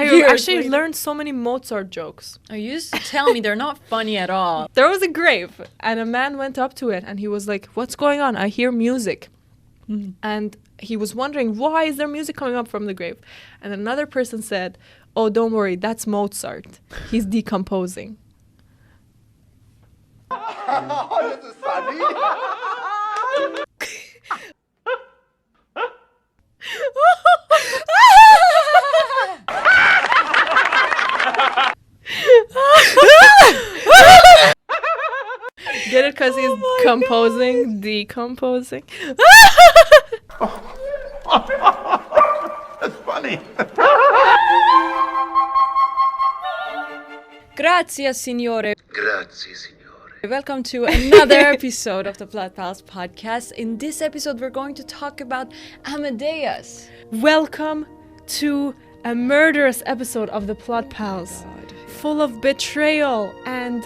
actually learned so many Mozart jokes. Oh, you used to tell me they're not funny at all. There was a grave, and a man went up to it, and he was like, "What's going on? I hear music." And he was wondering, why is there music coming up from the grave? And another person said, "Oh, don't worry, that's Mozart. He's decomposing." Oh, this is funny. Get it? Because he's composing, decomposing. That's funny. Grazie, signore. Grazie, signore. Welcome to another episode of the Plot Pals podcast. In this episode, we're going to talk about Amadeus. Welcome to a murderous episode of the Plot Pals, full of betrayal and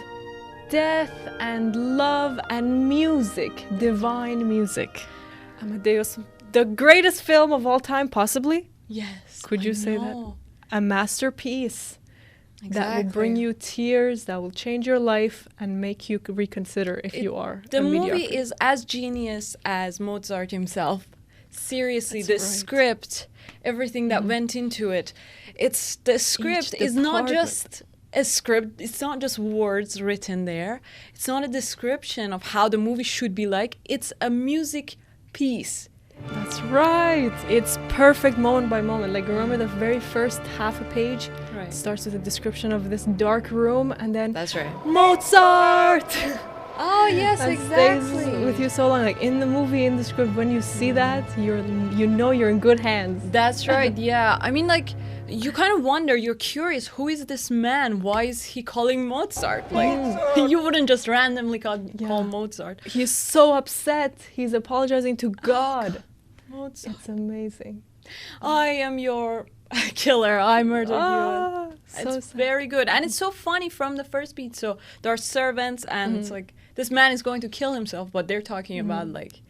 death and love and music, divine music. Amadeus, the greatest film of all time, possibly. Yes. Could you say that? A masterpiece. Exactly. That will bring you tears, that will change your life and make you reconsider if you are The a movie mediocre. is as genius as Mozart himself. Seriously, That's the right. script, everything that went into it. It's the script is not just a script. It's not just words written there. It's not a description of how the movie should be like. It's a music piece. That's right. It's perfect moment by moment. Like, remember the very first half a page? Right. It starts with a description of this dark room and then That's right. Mozart! Oh yes, That exactly. stays with you so long. Like, in the movie, in the script, when you see that, you're in good hands. That's right. Yeah. I mean, like, you kind of wonder. You're curious. Who is this man? Why is he calling Mozart? Like, you wouldn't just randomly call Mozart. He's so upset. He's apologizing to God. Mozart. It's amazing. I am your killer. I murdered you. So It's sad. very good. And it's so funny from the first beat. So there are servants and it's like, this man is going to kill himself, but they're talking about like...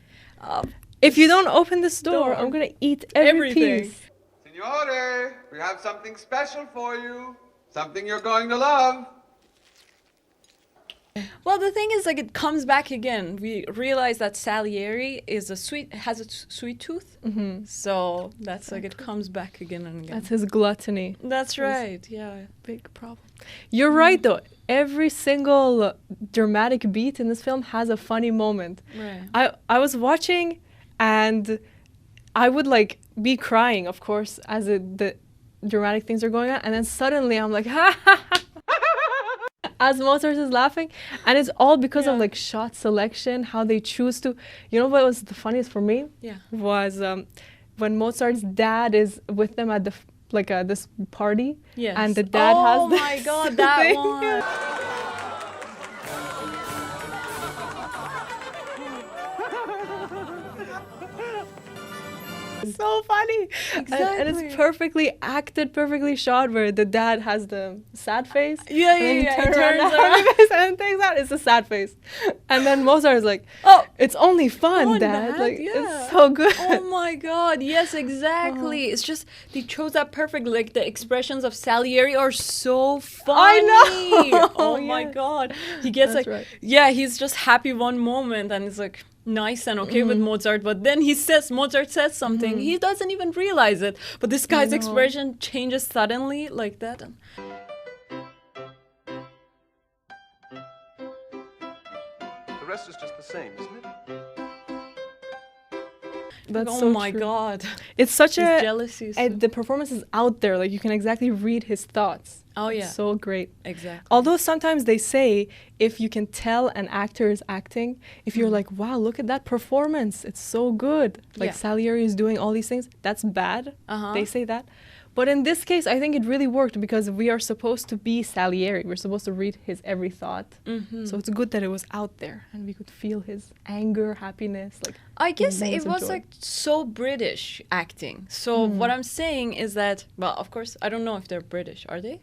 If you don't open this door, I'm going to eat every Everything. piece. Signore, we have something special for you. Something you're going to love. Well, the thing is, like, it comes back again. We realize that Salieri has a sweet tooth. Mm-hmm. So that's like, it comes back again and again. That's his gluttony. That's right, yeah. Big problem. You're right, though. Every single dramatic beat in this film has a funny moment. Right. I was watching, and I would like be crying, of course, as the dramatic things are going on, and then suddenly I'm like, ha ha ha, as Mozart is laughing, and it's all because of like shot selection, how they choose to. You know what was the funniest for me? Yeah. Was when Mozart's dad is with them at the this party, Yes. and the dad has Oh my god, that thing. one. So funny. And it's Exactly. perfectly acted, perfectly shot, where the dad has the sad face. Yeah, and then yeah, he yeah, it turns around turns the happy face and then takes out, it's a sad face. And then Mozart is like, Oh, it's only fun, Fun, Dad. Dad, Like, yeah. it's so good. oh my god, yes, exactly. It's just, they chose that perfectly. Like, the expressions of Salieri are so funny. know. Oh my Yes. god. He gets That's like, right. yeah, he's just happy one moment and it's like nice and okay with Mozart, but then Mozart says something, he doesn't even realize it. But this guy's know. expression changes suddenly like that. The rest is just the same, isn't it? That's oh so my true. god. It's such His a... jealousy. the performance is out there. Like, you can exactly read his thoughts. Oh yeah. It's so great. Exactly. Although sometimes they say if you can tell an actor is acting, if you're like, wow, look at that performance, it's so good. Like, Yeah. Salieri is doing all these things, that's bad. Uh-huh. They say that. But in this case, I think it really worked because we are supposed to be Salieri. We're supposed to read his every thought. So it's good that it was out there and we could feel his anger, happiness. Like, I guess moments it of was joy. like so British acting. So what I'm saying is that, well, of course, I don't know if they're British. Are they?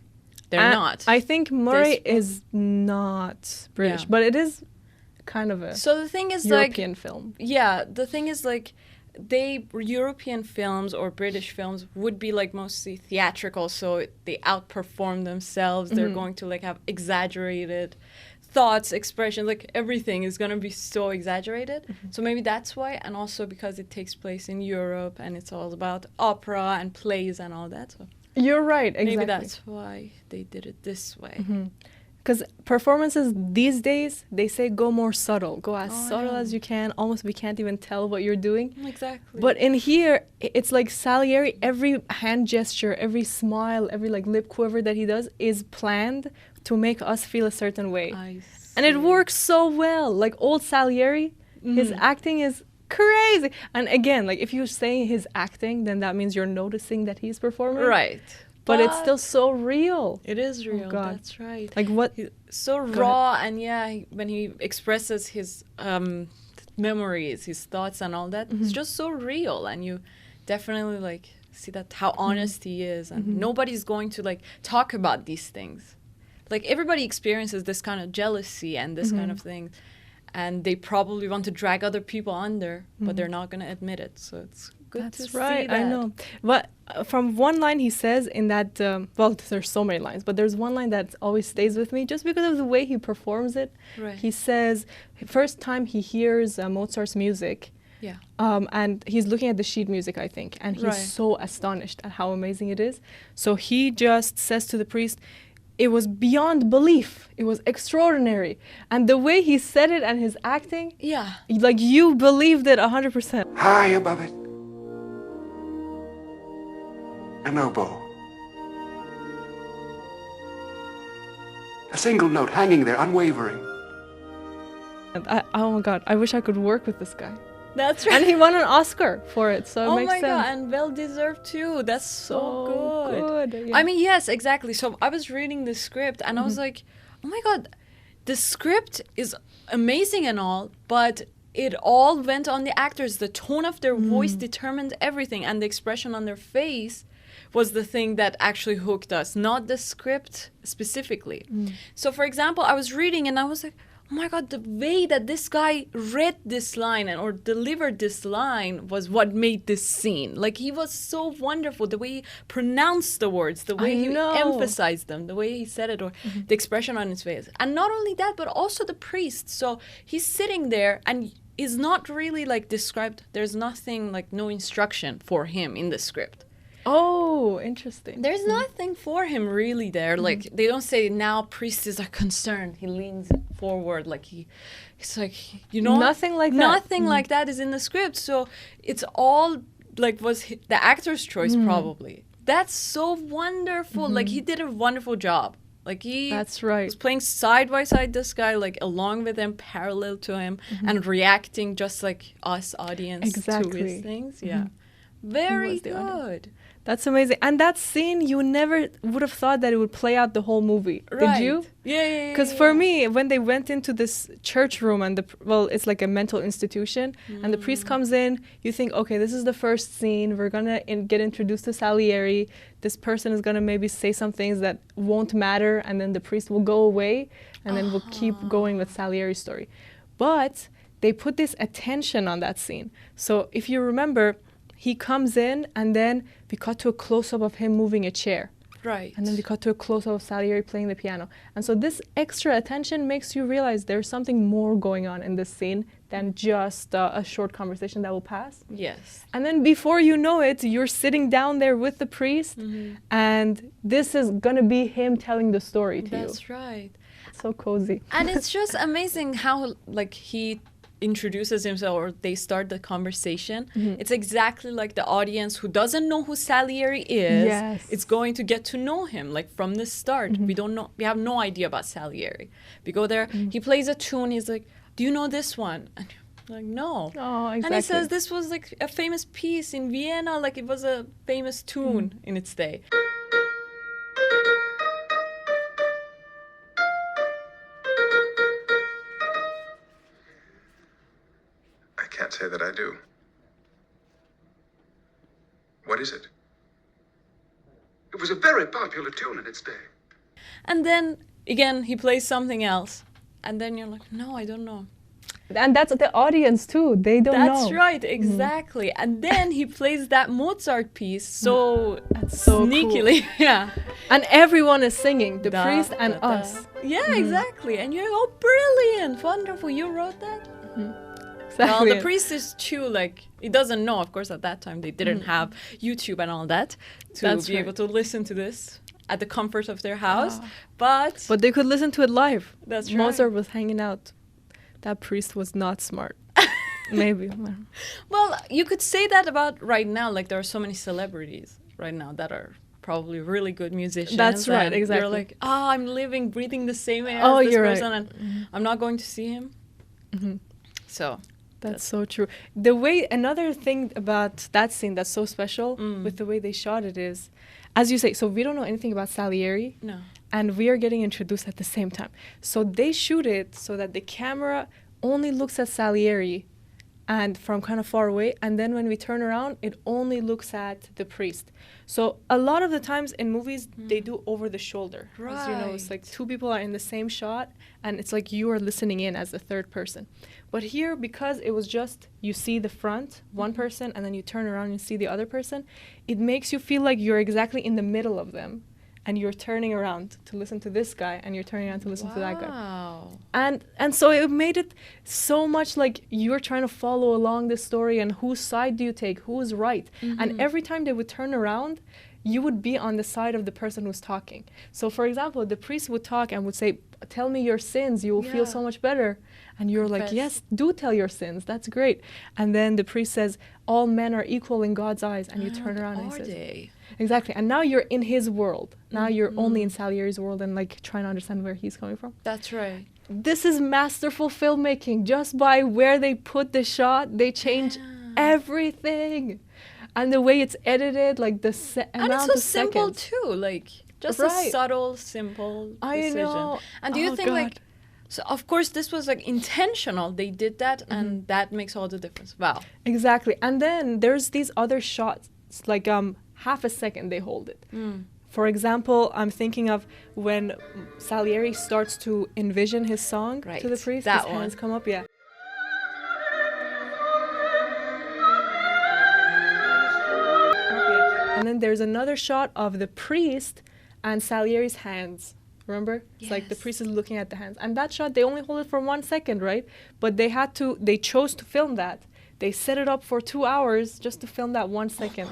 They're not. I think Murray They're is not British, Yeah. but it is kind of a So the thing is, European film. yeah, the thing is, like, European films or British films would be like mostly theatrical, so they outperform themselves. They're going to like have exaggerated thoughts, expressions, like everything is going to be so exaggerated. So maybe that's why, and also because it takes place in Europe and it's all about opera and plays and all that. So You're right, exactly. maybe that's why they did it this way. Because performances these days, they say go more subtle. Go as subtle yeah. as you can. Almost we can't even tell what you're doing. Exactly. But in here, it's like Salieri, every hand gesture, every smile, every like lip quiver that he does is planned to make us feel a certain way. I And it see. works so well. Like old Salieri, his acting is crazy. And again, like if you're saying his acting, then that means you're noticing that he's performing. Right. But it's still so real. It is real. God. That's right. Like what? So raw, and when he expresses his memories, his thoughts, and all that, it's just so real, and you definitely like see that how honest he is, and nobody's going to like talk about these things. Like everybody experiences this kind of jealousy and this kind of thing, and they probably want to drag other people under, but they're not going to admit it. So it's good to see that. I know. But from one line he says in that, well, there's so many lines, but there's one line that always stays with me just because of the way he performs it. Right. He says, first time he hears Mozart's music, Yeah. and he's looking at the sheet music, I think, and he's Right. so astonished at how amazing it is. So he just says to the priest, it was beyond belief. It was extraordinary. And the way he said it and his acting, Yeah. like you believed it 100%. High above it, an oboe. A single note hanging there, unwavering. And oh my God, I wish I could work with this guy. That's right. And he won an Oscar for it, so it Oh makes my sense. god, and well deserved too. That's so good. Yeah. I mean, yes, exactly. So I was reading the script and I was like, oh my god, the script is amazing and all, but it all went on the actors. The tone of their voice determined everything, and the expression on their face was the thing that actually hooked us, not the script specifically. So for example, I was reading and I was like, oh my god, the way that this guy read this line or delivered this line was what made this scene. Like, he was so wonderful. The way he pronounced the words, the way I he know. emphasized them, the way he said it, or the expression on his face. And not only that, but also the priest. So he's sitting there and is not really like described. There's nothing, like no instruction for him in the script. Oh, interesting. There's nothing for him really there. Like, they don't say now priests are concerned. He leans forward like he's like, you know, Nothing like that. Nothing like that is in the script. So it's all like the actor's choice probably. That's so wonderful. Like, he did a wonderful job. Like, he That's right. was playing side by side this guy, like along with him, parallel to him, and reacting just like us audience to Exactly. his things. Yeah. Very was the audience. good. That's amazing. And that scene, you never would have thought that it would play out the whole movie. Right. Did you? Yeah. Because for me, when they went into this church room and it's like a mental institution, and the priest comes in, you think, okay, this is the first scene. We're gonna get introduced to Salieri. This person is gonna maybe say some things that won't matter, and then the priest will go away, and then we'll keep going with Salieri's story. But they put this attention on that scene. So if you remember, he comes in, and then we cut to a close-up of him moving a chair. Right. And then we cut to a close-up of Salieri playing the piano. And so this extra attention makes you realize there's something more going on in this scene than just a short conversation that will pass. Yes. And then before you know it, you're sitting down there with the priest, and this is going to be him telling the story to you. That's right. So cozy. And it's just amazing how, like, he introduces himself, or they start the conversation. It's exactly like the audience who doesn't know who Salieri is. Yes. It's going to get to know him, like, from the start. We don't know. We have no idea about Salieri. We go there. He plays a tune. He's like, "Do you know this one?" And you're like, "No." Oh, exactly. And he says this was like a famous piece in Vienna. Like, it was a famous tune in its day. I can't say that I do. What is it? It was a very popular tune in its day. And then again, he plays something else, and then you're like, "No, I don't know." And that's the audience too. They don't know. That's right, exactly. And then he plays that Mozart piece so so sneakily. cool. Yeah. And everyone is singing, the priest and Da, da. us. Yeah, exactly. And you're oh, brilliant, wonderful. You wrote that? Exactly. Well, the priest is too, like, he doesn't know, of course, at that time they didn't have YouTube and all that to That's be right. able to listen to this at the comfort of their house. But they could listen to it live. That's right. Mozart was hanging out. That priest was not smart. Maybe. well, you could say that about right now. Like, there are so many celebrities right now that are probably really good musicians. That's right, and exactly. They're like, oh, I'm living, breathing the same air Oh, as this you're person, right. and I'm not going to see him. So That's so true. The way, another thing about that scene that's so special with the way they shot it is, as you say, so we don't know anything about Salieri. no. And we are getting introduced at the same time. So they shoot it so that the camera only looks at Salieri and from kind of far away, and then when we turn around, it only looks at the priest. So a lot of the times in movies, they do over the shoulder. 'Cause, you know, it's like two people are in the same shot, and it's like you are listening in as the third person. But here, because it was just, you see the front, one person, and then you turn around and you see the other person, it makes you feel like you're exactly in the middle of them. And you're turning around to listen to this guy, and you're turning around to listen to that guy. Wow. And so it made it so much like you're trying to follow along the story, and whose side do you take, who's right. And every time they would turn around, you would be on the side of the person who's talking. So for example, the priest would talk and would say, tell me your sins, you will feel so much better. And you're like, yes, do tell your sins, that's great. And then the priest says, all men are equal in God's eyes. And you turn around and he says, they? exactly. And now you're in his world. Now you're only in Salieri's world and like trying to understand where he's coming from. That's right. This is masterful filmmaking. Just by where they put the shot, they change everything. And the way it's edited, like the And amount it's so of simple seconds. too, like just Right. a subtle, simple I decision. know. And do you Oh, think like, God. so of course this was like intentional, they did that, and that makes all the difference. Wow. Exactly. And then there's these other shots, like half a second they hold it. For example, I'm thinking of when Salieri starts to envision his song to the Right, priest. that his hands one. come up, yeah. And then there's another shot of the priest and Salieri's hands. Remember? It's like the Yes. priest is looking at the hands. And that shot, they only hold it for 1 second, right? But they chose to film that. They set it up for 2 hours just to film that 1 second.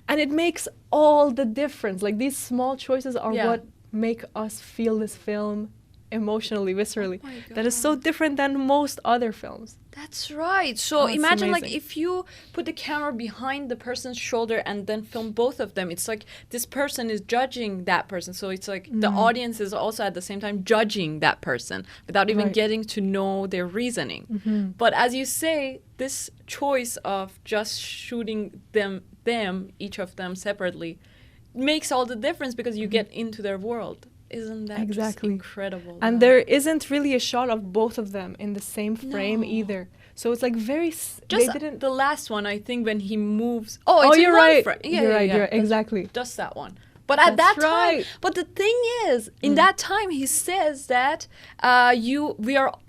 And it makes all the difference. Like these small choices are Yeah. what make us feel this film emotionally, viscerally. my That is so different than most other films. That's right. So Oh, it's imagine like amazing. if you put the camera behind the person's shoulder and then film both of them, it's like this person is judging that person. So it's like the audience is also at the same time judging that person without even Right. getting to know their reasoning. But as you say, this choice of just shooting them each of them separately makes all the difference because you get into their world. Isn't that Exactly. just incredible? And man? there isn't really a shot of both of them in the same frame No. either. So it's like very. Just they didn't. the last one, I think, when he moves. Oh, Oh, it's in you're one right. frame. You're right. You're right. That's Exactly. Just that one. But at that That's time, right. but the thing is, in that time, he says that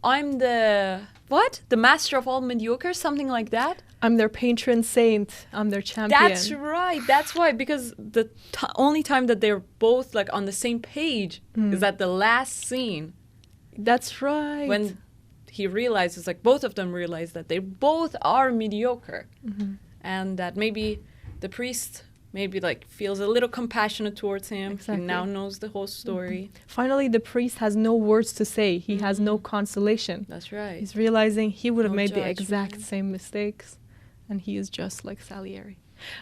I'm the what? The master of all mediocre, something like that. I'm their patron saint. I'm their champion. That's right. That's why, because the only time that they're both like on the same page is at the last scene That's right. when he realizes, like both of them realize that they both are mediocre, and that maybe the priest maybe like feels a little compassionate towards him. Exactly. He now knows the whole story. Finally, the priest has no words to say. He has no consolation. That's right. He's realizing he would have No made the judgment. exact same mistakes, and he is just like Salieri.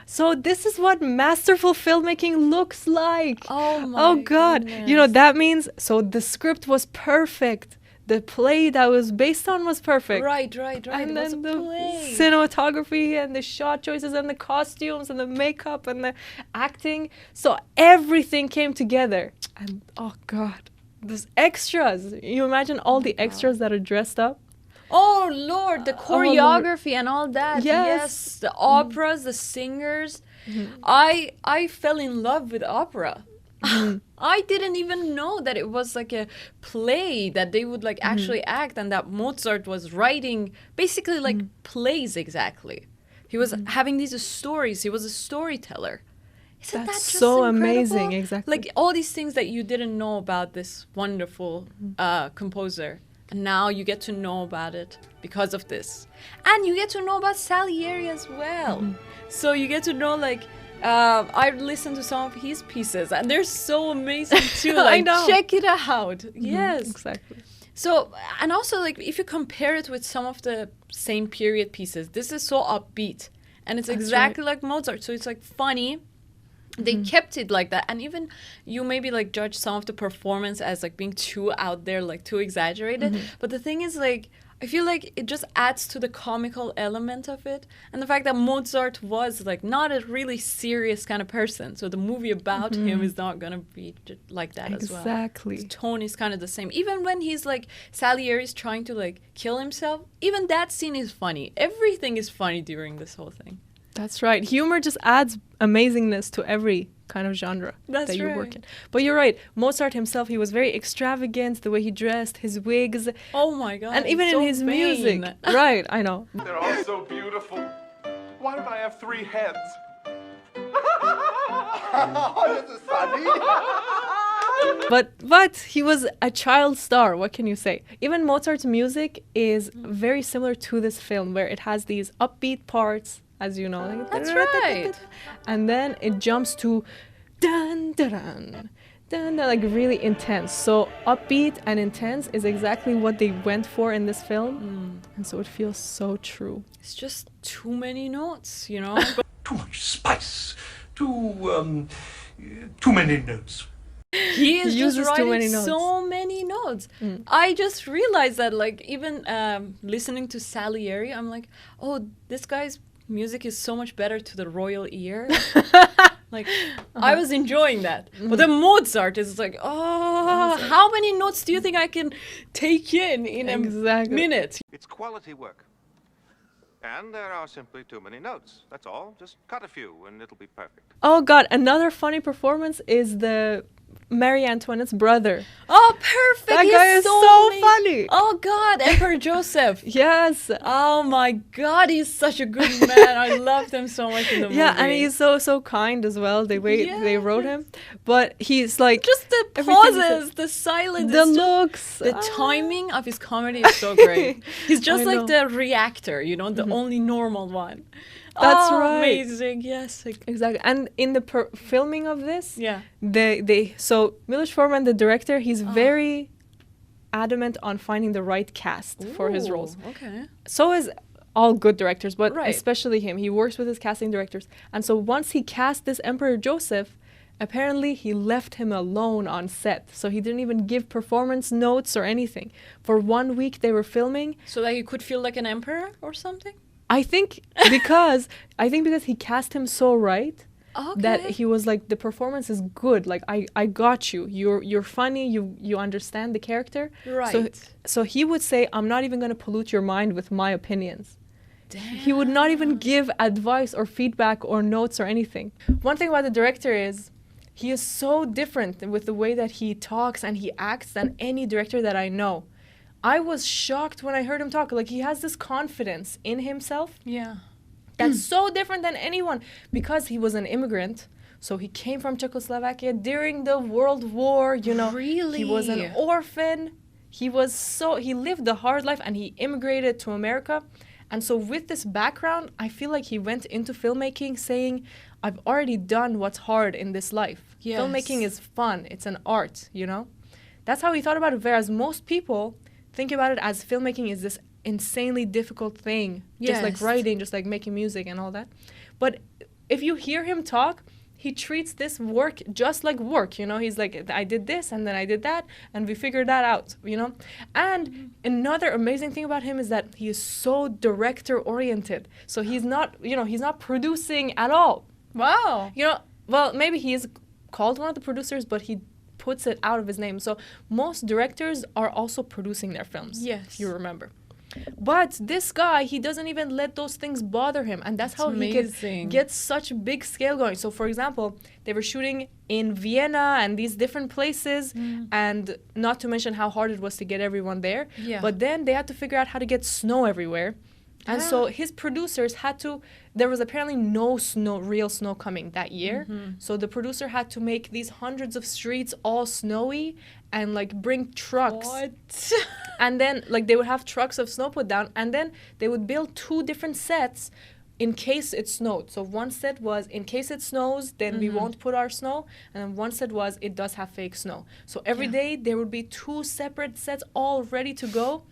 So this is what masterful filmmaking looks like. Oh my Oh God! You know goodness. that means so the script was perfect. The play that was based on was perfect. Right. And It was then a the play. cinematography and the shot choices and the costumes and the makeup and the acting. So everything came together. And oh God, those extras. You imagine all the extras that are dressed up? Oh Lord, the Lord. choreography and all that. Yes. The operas, the singers. I fell in love with opera. I didn't even know that it was like a play that they would like actually act, and that Mozart was writing basically like plays exactly. He was having these stories. He was a storyteller. Isn't That's that just so incredible? amazing, exactly. Like all these things that you didn't know about this wonderful composer. And now you get to know about it because of this. And you get to know about Salieri as well. So you get to know like, I've listened to some of his pieces and they're so amazing too. I Like, know. check it out. Yes. Exactly. So, and also like if you compare it with some of the same period pieces, this is so upbeat. And it's exactly like Mozart. So it's like funny. They kept it like that. And even you maybe like judge some of the performance as like being too out there, like too exaggerated. But the thing is like, I feel like it just adds to the comical element of it. And the fact that Mozart was like not a really serious kind of person. So the movie about him is not going to be like that as well. Exactly. His tone is kind of the same. Even when he's like, Salieri's trying to like kill himself, even that scene is funny. Everything is funny during this whole thing. That's right. Humor just adds amazingness to every kind of genre That's that you right. work in. But you're right. Mozart himself, he was very extravagant, the way he dressed, his wigs, Oh my God. and even so in his vain. music. Right, I know. They're all so beautiful. Why don't I have 3 heads? This is funny. But he was a child star. What can you say? Even Mozart's music is very similar to this film, where it has these upbeat parts, as you know. Like, That's right. And then it jumps to dun dun dun. Dun, dun, like really intense. So upbeat and intense is exactly what they went for in this film, and so it feels so true. It's just too many notes, you know? Too much spice. Too many notes. He is He just uses too many writing notes. so many notes. I just realized that, like, even listening to Salieri, I'm like, oh, this guy's music is so much better to the royal ear. Like, I was enjoying that. But then Mozart is like, oh, how many notes do you think I can take in Exactly. a minute? It's quality work. And there are simply too many notes. That's all. Just cut a few and it'll be perfect. Oh God! Another funny performance is the Marie Antoinette's brother. Oh, perfect. That He's guy is so amazing. funny. Oh, God. Emperor Joseph. Yes. Oh, my God. He's such a good man. I loved him so much in the movie. Yeah, and he's so kind as well. They they wrote him, but he's like just the everything he pauses, says. the silence, The it's just- looks, the timing of his comedy is so great. He's just I like know. the reactor, you know, the only normal one. That's Oh, right. Amazing. Yes. Like, Exactly. And in the filming of this, yeah. so Milos Forman, the director, he's very adamant on finding the right cast for his roles. Ooh, Okay. So is all good directors, but Right. especially him. He works with his casting directors. And so once he cast this Emperor Joseph, apparently he left him alone on set. So he didn't even give performance notes or anything. For 1 week they were filming. So that you could feel like an emperor or something? I think because he cast him so right that Okay. he was like, the performance is good. Like I got you. You're funny. You understand the character. Right. So he would say, I'm not even gonna pollute your mind with my opinions. He would not even give advice or feedback or notes or anything. One thing about the director is he is so different with the way that he talks and he acts than any director that I know. I was shocked when I heard him talk. Like, he has this confidence in himself Yeah. that's so different than anyone, because he was an immigrant. So he came from Czechoslovakia during the World War, you know. Really? He was an orphan. He lived a hard life and he immigrated to America. And so with this background, I feel like he went into filmmaking saying, I've already done what's hard in this life. Yes. Filmmaking is fun. It's an art, you know. That's how he thought about it. Whereas most people think about it as filmmaking is this insanely difficult thing. Just like Yes. writing, just like making music and all that. But if you hear him talk, he treats this work just like work, you know. He's like, I did this and then I did that and we figured that out, you know. And another amazing thing about him is that he is so director oriented. So he's not, he's not producing at all. Wow. You know, well, maybe he is called one of the producers, but he puts it out of his name. So most directors are also producing their films, Yes. if you remember. But this guy, he doesn't even let those things bother him. And that's how he amazing. could get such a big scale going. So, for example, they were shooting in Vienna and these different places. And not to mention how hard it was to get everyone there. Yeah. But then they had to figure out how to get snow everywhere. And so his producers had to, there was apparently no snow, real snow coming that year. So the producer had to make these hundreds of streets all snowy and like bring trucks. What? And then like they would have trucks of snow put down, and then they would build 2 different sets in case it snowed. So one set was in case it snows, then we won't put our snow. And then one set was it does have fake snow. So every day there would be 2 separate sets all ready to go.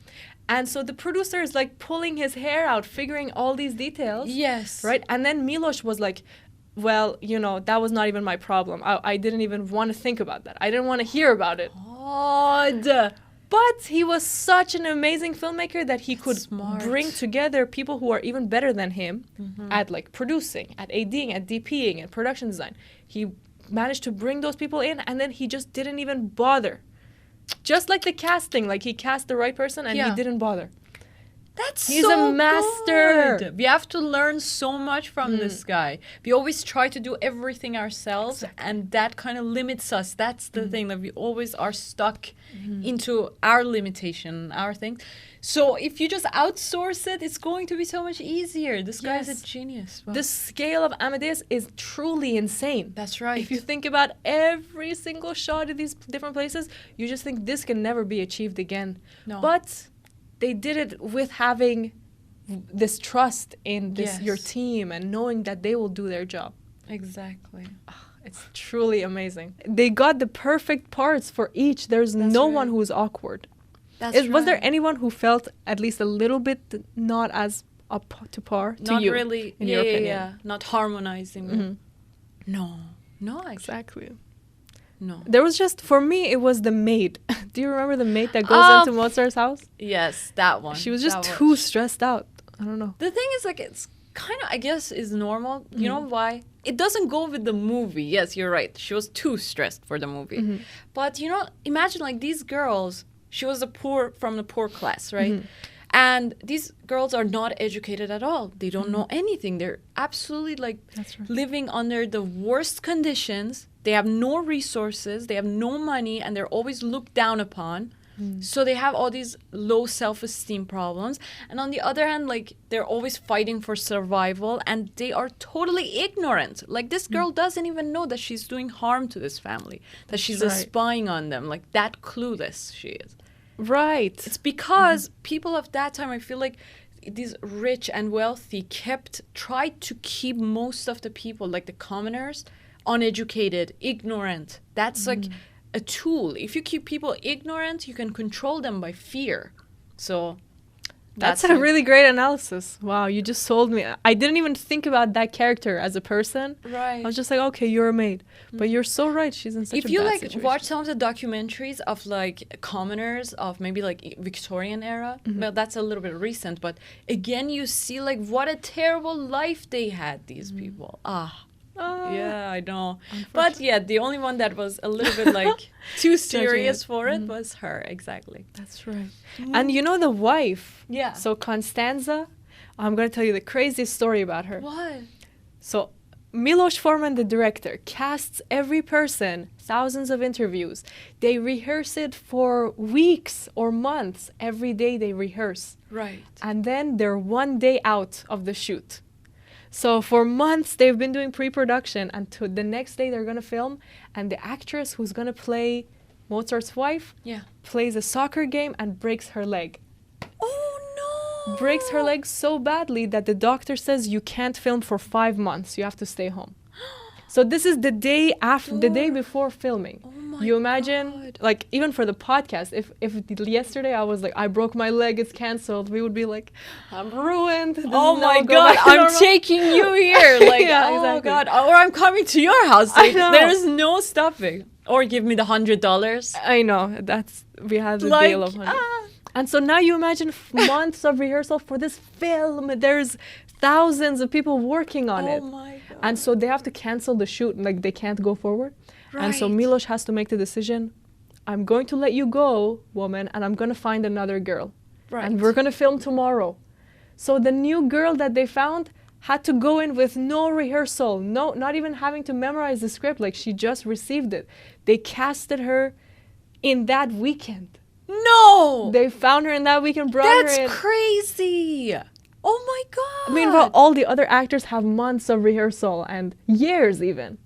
And so the producer is like pulling his hair out, figuring all these details. Yes. Right? And then Milos was like, well, you know, that was not even my problem. I didn't even want to think about that. I didn't want to hear about it. God. But he was such an amazing filmmaker that he could smart. bring together people who are even better than him at like producing, at ADing, at DPing, at production design. He managed to bring those people in, and then he just didn't even bother. Just like the casting, like he cast the right person and he didn't bother. He's so a master. good. We have to learn so much from this guy. We always try to do everything ourselves, and that kind of limits us. That's the thing, that we always are stuck into our limitation, our things. So if you just outsource it, it's going to be so much easier. This guy's a genius. Wow. The scale of Amadeus is truly insane. That's right. If you think about every single shot of these different places, you just think this can never be achieved again. No. But they did it with having this trust in this your team and knowing that they will do their job. Exactly. It's truly amazing. They got the perfect parts for each. There's no one who's awkward. Was there anyone who felt at least a little bit not as up to par to Not you? really. In your opinion? Yeah. Not harmonizing. No. No, actually. Exactly. No. There was just, for me, it was the maid. Do you remember the maid that goes into Mozart's house? Yes, that one. She was just too stressed out. I don't know. The thing is, like, it's kind of, I guess, is normal. You know why? It doesn't go with the movie. Yes, you're right. She was too stressed for the movie. But, you know, imagine, like, these girls, she was from the poor class, right? And these girls are not educated at all. They don't know anything. They're absolutely, like, living under the worst conditions. They have no resources. They have no money. And they're always looked down upon. So they have all these low self-esteem problems. And on the other hand, like, they're always fighting for survival. And they are totally ignorant. Like, this girl doesn't even know that she's doing harm to this family. That she's spying on them. Like, that clueless she is. Right. It's because people of that time, I feel like these rich and wealthy tried to keep most of the people, like the commoners, uneducated, ignorant. That's like a tool. If you keep people ignorant, you can control them by fear. So that's a really great analysis. Wow, you just sold me. I didn't even think about that character as a person. Right. I was just like, okay, you're a maid. But you're so right. She's in such a bad situation. If you like watch some of the documentaries of like commoners of maybe like Victorian era, well, that's a little bit recent, but again, you see like what a terrible life they had, these people. Yeah, I know. But yeah, the only one that was a little bit like too serious for it was her. Exactly. That's right. And you know the wife? Yeah. So Constanza, I'm going to tell you the craziest story about her. What? So Milos Forman, the director, casts every person, thousands of interviews. They rehearse it for weeks or months. Every day they rehearse. Right. And then they're one day out of the shoot. So for months they've been doing pre-production, and to the next day they're going to film, and the actress who's going to play Mozart's wife plays a soccer game and breaks her leg. Oh no! Breaks her leg so badly that the doctor says you can't film for 5 months. You have to stay home. So this is the day after, the day before filming. Oh my you imagine, God. like even for the podcast, if yesterday I was like, I broke my leg, it's canceled, we would be like, I'm ruined. This Oh is my now go God, back to I'm normal. taking you here. Like, Yeah, oh exactly. God, or I'm coming to your house. I Like, know. there is no stopping. Or give me the $100. I know, we had the Like, deal of 100. And so now you imagine months of rehearsal for this film. There's thousands of people working on it. Oh my God. And so they have to cancel the shoot, like they can't go forward. And so Right. Milos has to make the decision, I'm going to let you go, woman, and I'm going to find another girl. Right. and we're gonna film tomorrow. So the new girl that they found had to go in with no rehearsal, not even having to memorize the script. Like, she just received it. They casted her in that weekend. No! They found her in that weekend, brought her in. That's crazy! Oh my god! Meanwhile, all the other actors have months of rehearsal and years even.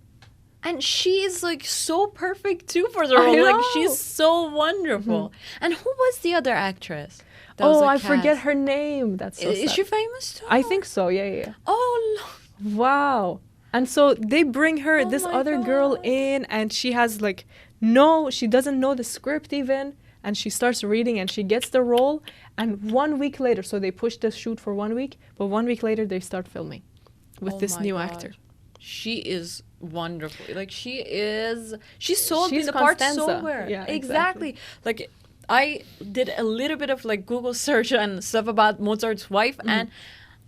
And she is like so perfect too for the I role. Like, know. she's so wonderful. And who was the other actress? that was, Oh, like, I forget cast? her name. That's so Is sad. she famous too? I think so, yeah. Oh, Wow. And so they bring her, Oh this my other girl God. in, and she has like, she doesn't know the script even. And she starts reading and she gets the role. And 1 week later, so they pushed the shoot for 1 week, but 1 week later they start filming with Oh this my new God. actor. She is wonderful. Like, she sold me She's the part so Constanza. well. Yeah, exactly. Like, I did a little bit of like Google search and stuff about Mozart's wife, and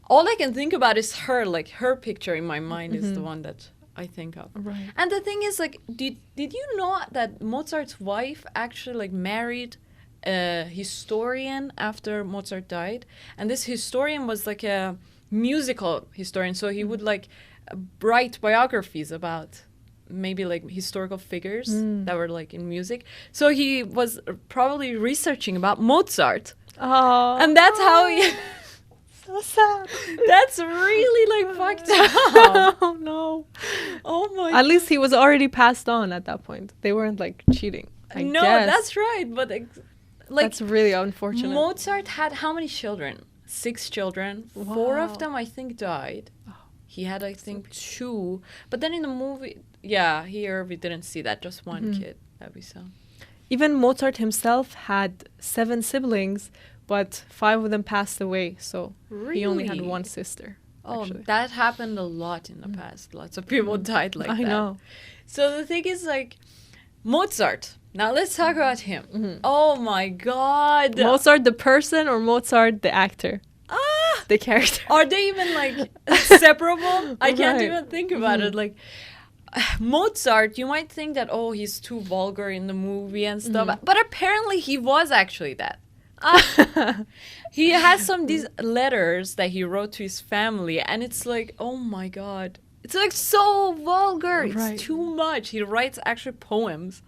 all I can think about is her. Like, her picture in my mind is the one that I think of. Right. And the thing is, like, did you know that Mozart's wife actually like married a historian after Mozart died? And this historian was like a musical historian, so he would like write biographies about maybe like historical figures that were like in music. So he was probably researching about Mozart, Oh, and that's how he. so sad. That's really like fucked up. Oh no. Oh my. At least he was already passed on at that point. They weren't like cheating. I No, guess. that's right. But like, That's really unfortunate. Mozart had how many children? 6 children. 4 Wow. of them, I think, died. He had, I think, 2. But then in the movie, yeah, here we didn't see that. Just one kid that we saw. Even Mozart himself had 7 siblings, but 5 of them passed away. So he only had Really? 1 sister. Oh, actually. that happened a lot in the past. Lots of people died like I that. know. So the thing is, like, Mozart. Now let's talk about him. Oh my God. Mozart the person or Mozart the actor? Ah! The character. Are they even like separable? I can't Right. even think about it. Like, Mozart, you might think that, oh, he's too vulgar in the movie and stuff, but apparently he was actually that. He has these letters that he wrote to his family, and it's like, oh my God, it's like so vulgar. It's Right. too much. He writes actually poems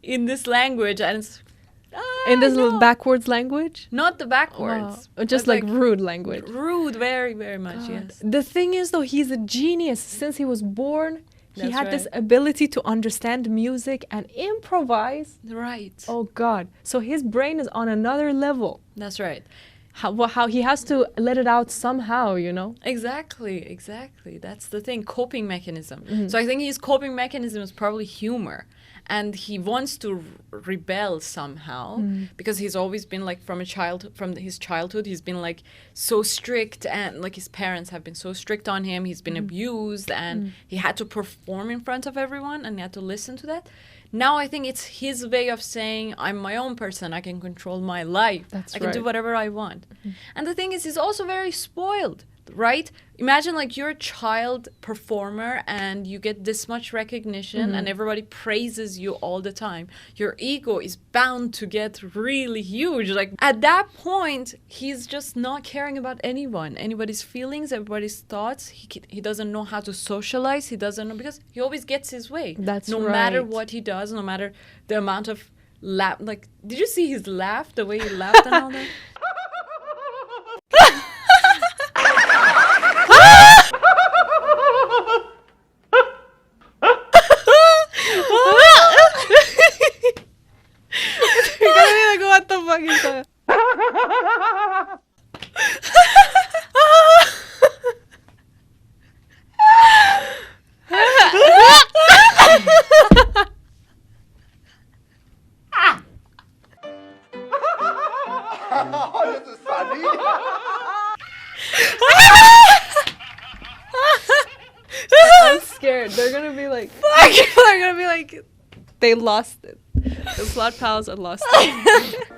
in this language, and it's In this little no. backwards language? Not the backwards, Wow. Just but like rude language. rude, very, very much. Yes. The thing is, though, he's a genius. Since he was born, he That's had this right. ability to understand music and improvise. Right. Oh, God. So his brain is on another level. That's right. How he has to let it out somehow, you know? Exactly. That's the thing. Coping mechanism. So I think his coping mechanism is probably humor. And he wants to rebel somehow because he's always been like from his childhood, he's been like so strict, and like his parents have been so strict on him. He's been abused, and he had to perform in front of everyone, and he had to listen to that. Now I think it's his way of saying, I'm my own person. I can control my life. That's I can do right. whatever I want. And the thing is, he's also very spoiled, right? Imagine like you're a child performer and you get this much recognition and everybody praises you all the time. Your ego is bound to get really huge. Like, at that point, he's just not caring about anybody's feelings, everybody's thoughts. He doesn't know how to socialize. He doesn't know, because he always gets his way. That's no matter right. what he does, no matter the amount of laugh. Like, did you see his laugh, the way he laughed and all that? What the fuck is that? Oh, this is funny. I'm scared. They're gonna be like, fuck! They're gonna be like, they lost it. The plot pals are lost it.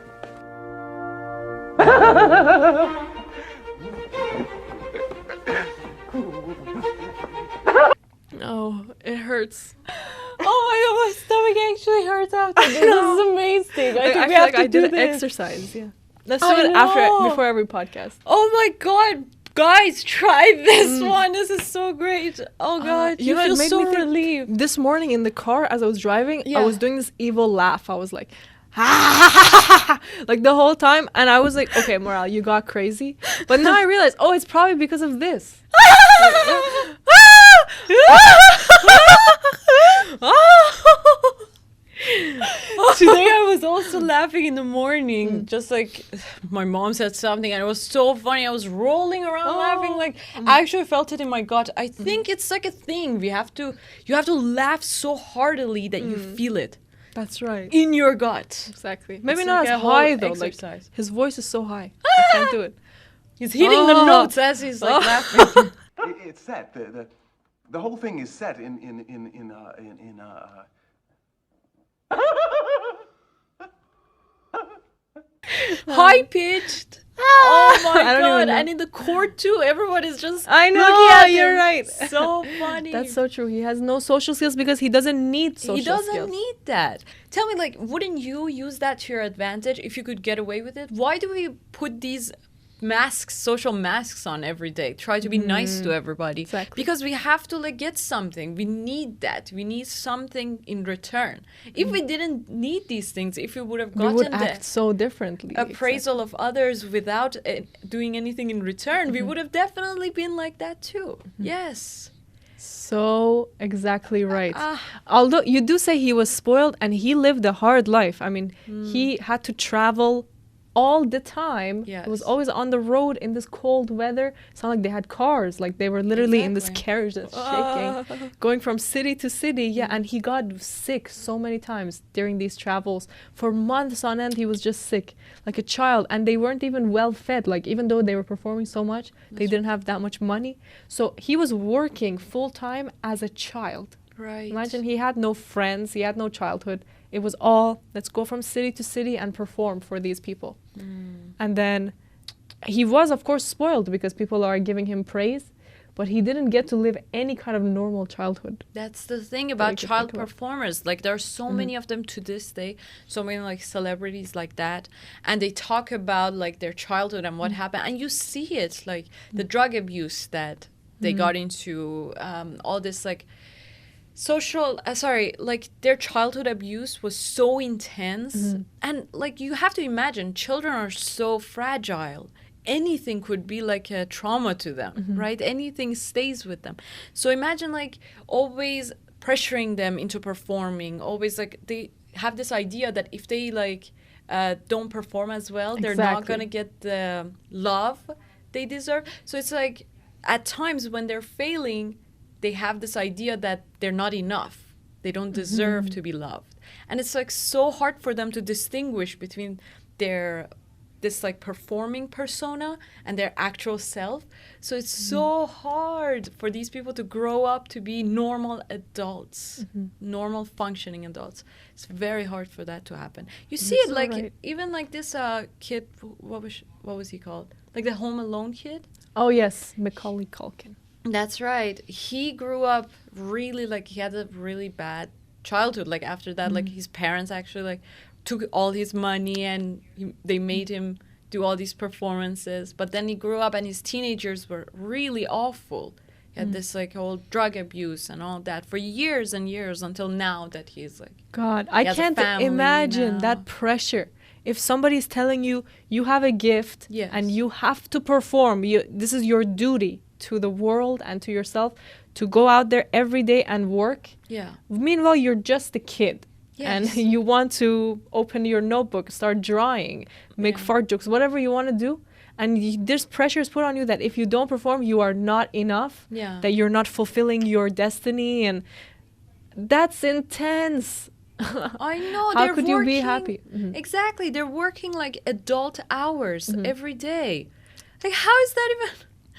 Oh, it hurts. Oh my god, my stomach actually hurts after this. This is amazing. I think I we feel have like to I do did this. exercise, yeah. Let's do I it know. before every podcast. Oh my god, guys, try this one. This is so great. Oh god, you know, it feel made so me think- relieved. This morning in the car as I was driving, Yeah. I was doing this evil laugh. I was like, like the whole time, and I was like, okay, Maral, you got crazy. But now I realize, oh, it's probably because of this. Today I was also laughing in the morning, just like my mom said something and it was so funny. I was rolling around laughing, like I actually felt it in my gut. I think it's like a thing. You have to laugh so heartily that you feel it That's right. in your gut. Exactly. Maybe It's not like as a whole high though. Like exercise. his voice is so high. I can't do it. He's hitting the notes as he's like laughing. It's set. The whole thing is set in High pitched. Oh my I don't even god! know. And in the court too, everybody's just I know, looking at you're him. right. So funny. That's so true. He has no social skills because he doesn't need social He doesn't skills. need that. Tell me, like, wouldn't you use that to your advantage if you could get away with it? Why do we put these masks, social masks on every day? Try to be nice to everybody. Exactly. Because we have to, like, get something. We need that. We need something in return. If we didn't need these things, if we would have We gotten would the act so differently. appraisal of others without doing anything in return, we would have definitely been like that too. Yes. So exactly right. Although you do say he was spoiled and he lived a hard life. I mean, he had to travel all the time. Yes. It was always on the road in this cold weather. It's not like they had cars. Like they were literally in this Exactly. carriage that's shaking, going from city to city. Yeah, and he got sick so many times during these travels. For months on end, he was just sick, like a child. And they weren't even well fed. Like even though they were performing so much, they didn't have that much money. So he was working full time as a child. Right. Imagine he had no friends, he had no childhood. It was all, let's go from city to city and perform for these people. And then he was, of course, spoiled because people are giving him praise, but he didn't get to live any kind of normal childhood. That's the thing you about could child think about. performers. Like there are so many of them to this day, so many like celebrities like that, and they talk about like their childhood and what happened, and you see it like the drug abuse that they got into, all this like social like their childhood abuse was so intense, and like you have to imagine children are so fragile. Anything could be like a trauma to them, right? Anything stays with them. So imagine like always pressuring them into performing, always like they have this idea that if they like don't perform as well, they're not Exactly. gonna get the love they deserve. So it's like at times when they're failing, they have this idea that they're not enough. They don't deserve to be loved. And it's like so hard for them to distinguish between their this like performing persona and their actual self. So it's so hard for these people to grow up to be normal adults, normal functioning adults. It's very hard for that to happen. You see That's it so like right. even like this kid, what was he called? Like the Home Alone kid? Oh yes, Macaulay Culkin. That's right. He grew up really like he had a really bad childhood. Like after that, like his parents actually like took all his money and they made him do all these performances. But then he grew up and his teenagers were really awful. He had this like whole drug abuse and all that for years and years until now that he's like God, I He has a can't family imagine now. that pressure. If somebody's telling you you have a gift Yes. and you have to perform, this is your duty to the world and to yourself to go out there every day and work. yeah. Meanwhile, you're just a kid. And Yes. you want to open your notebook, start drawing, make fart jokes, whatever you want to do. And there's pressures put on you that if you don't perform, you are not enough, Yeah. that you're not fulfilling your destiny. And that's intense. I know. How they're could you be working- happy? Exactly. They're working like adult hours every day. Like, how is that even?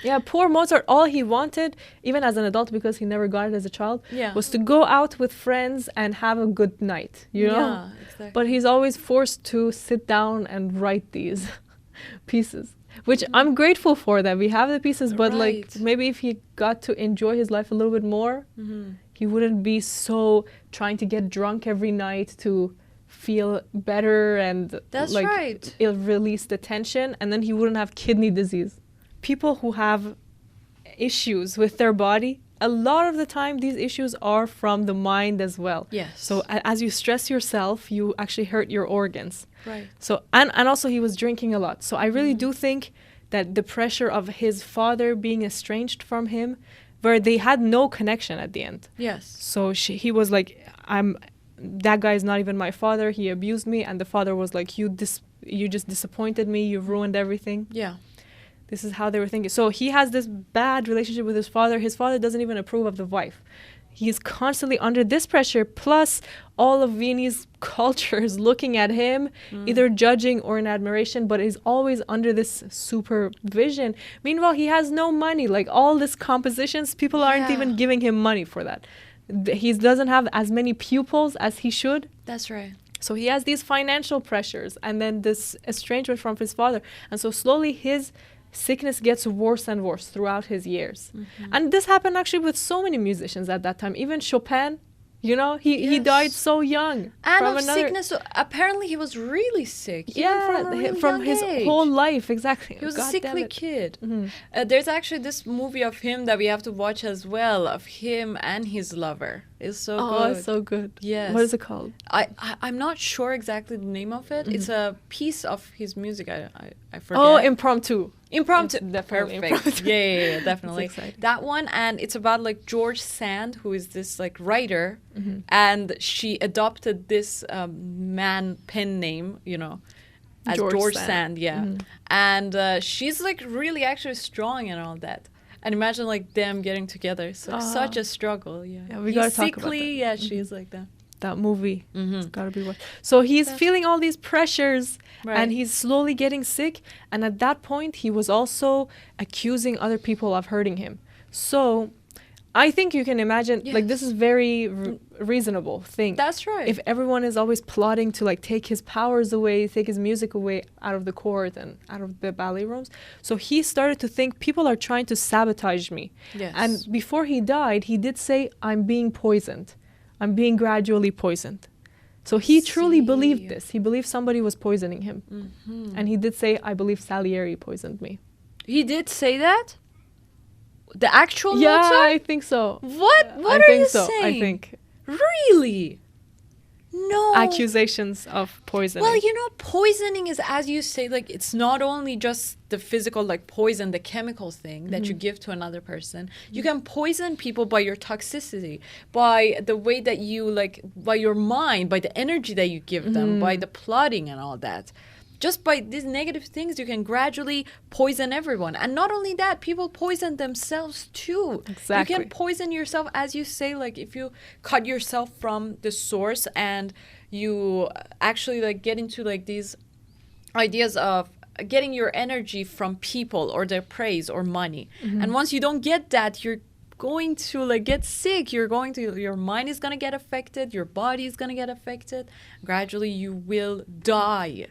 Yeah, poor Mozart, all he wanted, even as an adult, because he never got it as a child, Yeah. was to go out with friends and have a good night, you know? Yeah, exactly. But he's always forced to sit down and write these pieces, which I'm grateful for that we have the pieces, but like Right. maybe if he got to enjoy his life a little bit more, he wouldn't be so trying to get drunk every night to feel better and That's like right. it'll release the tension, and then he wouldn't have kidney disease. People who have issues with their body, a lot of the time these issues are from the mind as well. Yes. So as you stress yourself, you actually hurt your organs. Right. So and also he was drinking a lot. So I really do think that the pressure of his father being estranged from him, where they had no connection at the end. Yes. So he was like, that guy is not even my father. He abused me. And the father was like, you just disappointed me. You ruined everything. Yeah. This is how they were thinking. So he has this bad relationship with his father. His father doesn't even approve of the wife. He's constantly under this pressure. Plus, all of Viennese culture is looking at him, either judging or in admiration, but he's always under this supervision. Meanwhile, he has no money. Like all these compositions, people aren't even giving him money for that. He doesn't have as many pupils as he should. That's right. So he has these financial pressures and then this estrangement from his father. And so slowly his sickness gets worse and worse throughout his years. And this happened actually with so many musicians at that time. Even Chopin, you know, he died so young. And from of sickness, so apparently he was really sick. From his whole life, exactly. He was God a sickly damn it. kid. There's actually this movie of him that we have to watch as well, of him and his lover. It's so good. It's so good. Yes. What is it called? I'm not sure exactly the name of it. It's a piece of his music. I forget. Oh, Impromptu. Impromptu. It's definitely Perfect. Impromptu. Yeah, definitely. exciting. That one, and it's about like George Sand, who is this like writer, and she adopted this man pen name, you know, as George Sand. And she's like really actually strong and all that. And imagine like them getting together. It's like such a struggle. Yeah, we gotta talk about that. Sickly, yeah, she's like that. That movie. It's gotta be worth. So he's feeling all these pressures and he's slowly getting sick. And at that point, he was also accusing other people of hurting him. So I think you can imagine, like, this is very reasonable thing. That's right. If everyone is always plotting to like take his powers away, take his music away out of the court and out of the ballet rooms. So he started to think people are trying to sabotage me. Yes. And before he died, he did say, I'm being poisoned. I'm being gradually poisoned. So he truly believed this. He believed somebody was poisoning him. And he did say, I believe Salieri poisoned me. He did say that? The actual Yeah, Mozart? I think so. What I are think you so. saying? I think. Really? No. Accusations of poisoning. Well, you know, poisoning is, as you say, like, it's not only just the physical, like, poison, the chemical thing that you give to another person. You can poison people by your toxicity, by the way that you, like, by your mind, by the energy that you give them, by the plotting and all that. Just by these negative things, you can gradually poison everyone. And not only that, people poison themselves too. Exactly. You can poison yourself, as you say, like if you cut yourself from the source and you actually like get into like these ideas of getting your energy from people or their praise or money. And once you don't get that, you're going to like get sick. Your mind is going to get affected. Your body is going to get affected. Gradually, you will die.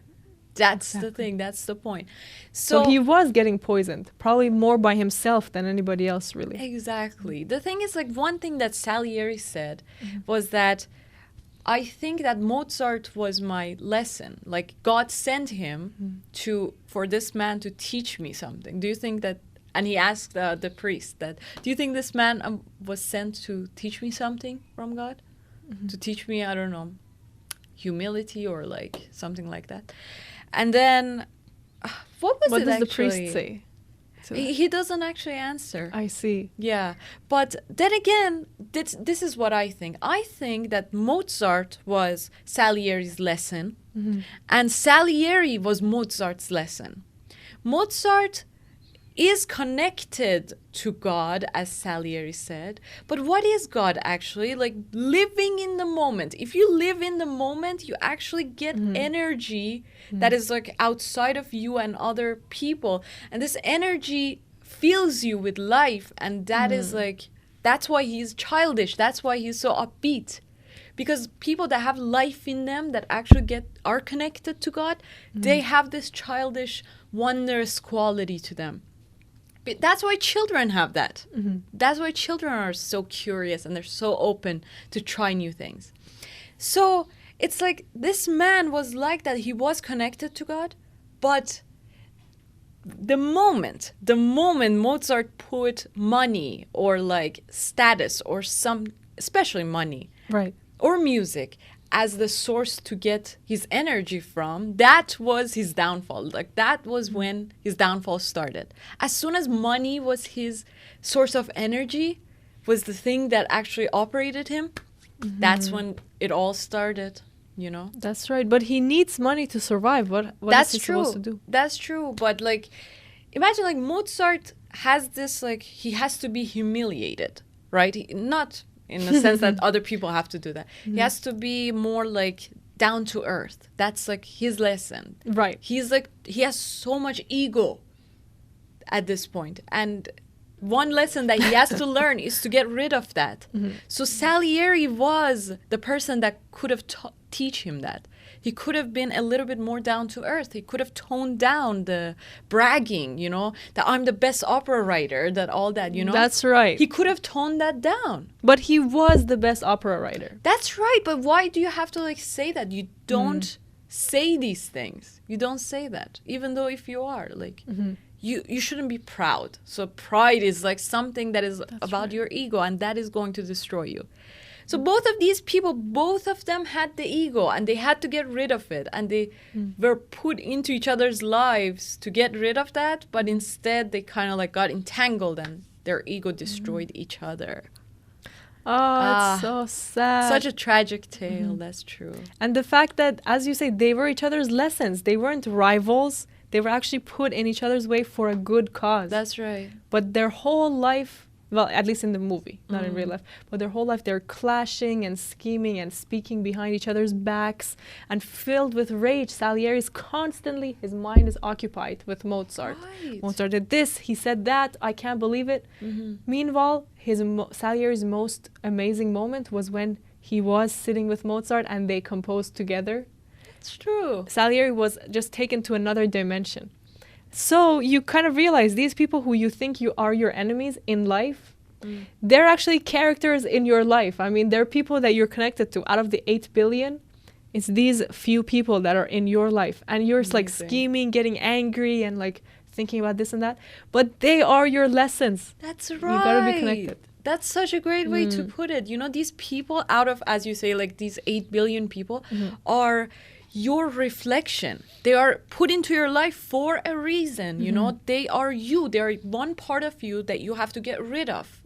That's the thing. That's the point. So he was getting poisoned, probably more by himself than anybody else, really. Exactly. The thing is, like, one thing that Salieri said was that I think that Mozart was my lesson. Like, God sent him for this man to teach me something. Do you think that? And he asked the priest that, do you think this man was sent to teach me something from God? To teach me, I don't know, humility or like something like that. And then, what does the priest say? He doesn't actually answer. I see. Yeah. But then again, this is what I think. I think that Mozart was Salieri's lesson, and Salieri was Mozart's lesson. Mozart is connected to God, as Salieri said. But what is God actually? Like living in the moment. If you live in the moment, you actually get energy that is like outside of you and other people. And this energy fills you with life. And that is like, that's why he's childish. That's why he's so upbeat. Because people that have life in them, that actually are connected to God, they have this childish, wondrous quality to them. But that's why children have that. That's why children are so curious and they're so open to try new things. So it's like this man was like that. He was connected to God, but the moment Mozart put money or like status or some, especially money, Right. or music as the source to get his energy from, that was his downfall. Like that was when his downfall started. As soon as money was his source of energy, was the thing that actually operated him, that's when it all started, you know? That's right. But he needs money to survive. What That's is he true. supposed to do? That's true. But like, imagine like Mozart has this, like, he has to be humiliated, right? Not in the sense that other people have to do that. He has to be more like down to earth. That's like his lesson. Right. He's like, he has so much ego at this point. And one lesson that he has to learn is to get rid of that. So Salieri was the person that could have teach him that. He could have been a little bit more down to earth. He could have toned down the bragging, you know, that I'm the best opera writer, that all that, you know. That's right. He could have toned that down. But he was the best opera writer. That's right. But why do you have to like say that? You don't say these things. You don't say that. Even though if you are like, you shouldn't be proud. So pride is like something that is about your ego, and that is going to destroy you. So both of these people, both of them had the ego, and they had to get rid of it, and they were put into each other's lives to get rid of that, but instead they kind of like got entangled and their ego destroyed each other. Oh, it's so sad. Such a tragic tale, that's true. And the fact that, as you say, they were each other's lessons. They weren't rivals. They were actually put in each other's way for a good cause. That's right. But their whole life, well, at least in the movie, not in real life, but their whole life they're clashing and scheming and speaking behind each other's backs and filled with rage. Salieri is constantly, his mind is occupied with Mozart. Right. Mozart did this, he said that, I can't believe it. Meanwhile, Salieri's most amazing moment was when he was sitting with Mozart and they composed together. It's true. Salieri was just taken to another dimension. So you kind of realize these people who you think you are your enemies in life, they're actually characters in your life. I mean, they're people that you're connected to. Out of the 8 billion, it's these few people that are in your life. And you're like scheming, getting angry, and like thinking about this and that. But they are your lessons. That's right. You gotta be connected. That's such a great way to put it. You know, these people out of, as you say, like these 8 billion people are your reflection. They are put into your life for a reason, you know. They are you. They are one part of you that you have to get rid of.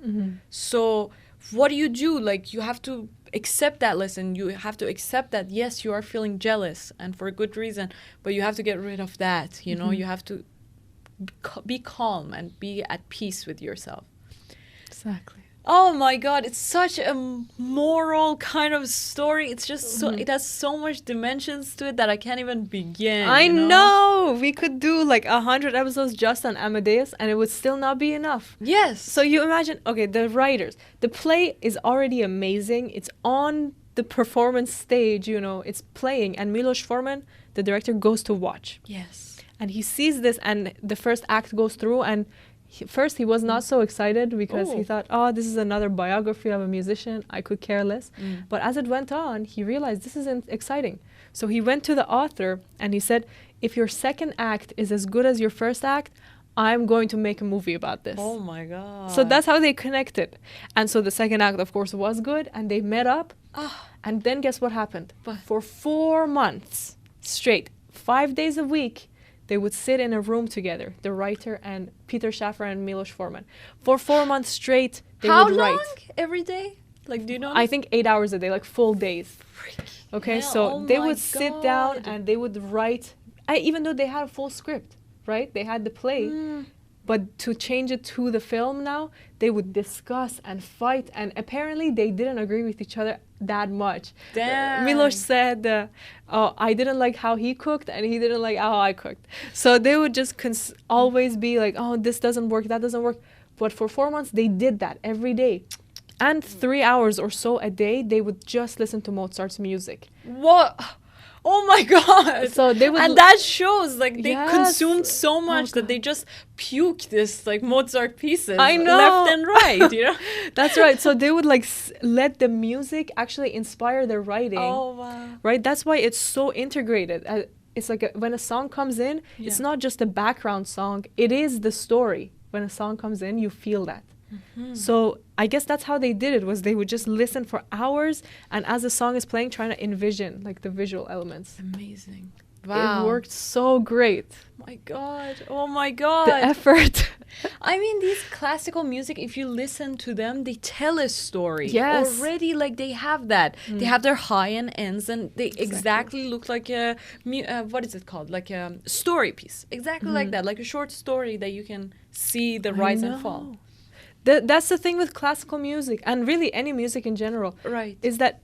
So what do? Like, you have to accept that lesson. You have to accept that, yes, you are feeling jealous, and for a good reason, but you have to get rid of that, you know. You have to be calm and be at peace with yourself. Exactly. Oh my God, it's such a moral kind of story. It's just so, it has so much dimensions to it that I can't even begin. I you know. We could do like 100 episodes just on Amadeus and it would still not be enough. Yes. So you imagine, okay, the writers, the play is already amazing. It's on the performance stage, you know, it's playing. And Milos Forman, the director, goes to watch. Yes. And he sees this and the first act goes through and first he was not so excited because he thought, oh, this is another biography of a musician. I could care less. But as it went on, he realized this isn't exciting. So he went to the author and he said, if your second act is as good as your first act, I'm going to make a movie about this. Oh my God. So that's how they connected. And so the second act, of course, was good and they met up. And then guess what happened? For 4 months straight, 5 days a week, they would sit in a room together, the writer and Peter Schaffer and Milos Forman. For 4 months straight, they would write. How long? Every day? Like, do you know? I think 8 hours a day, like full days. Okay, hell, so oh they my would sit down God. and they would write, even though they had a full script, right? They had the play. But to change it to the film now, they would discuss and fight. And apparently they didn't agree with each other that much. Damn. Milos said, I didn't like how he cooked and he didn't like how I cooked. So they would just always be like, oh, this doesn't work, that doesn't work. But for 4 months, they did that every day. And 3 hours or so a day, they would just listen to Mozart's music. What? Oh my god! So they would and that shows like they Yes. consumed so much that God. they just puke this like Mozart pieces I know. left and right, you know? That's right. So they would like let the music actually inspire their writing. Oh wow. Right? That's why it's so integrated. It's like when a song comes in, it's Yeah. not just a background song, it is the story. When a song comes in, you feel that. So I guess that's how they did it, was they would just listen for hours, and as the song is playing, trying to envision like the visual elements. Amazing. It worked so great. My god. Oh my The god. effort. I mean, these classical music, if you listen to them, they tell a story. Yes. Already, like, they have that. They have their high and ends, and they exactly look like a, what is it called? Like a story piece. Exactly like that. Like a short story that you can see the rise and fall. That's the thing with classical music, and really any music in general. Right. Is that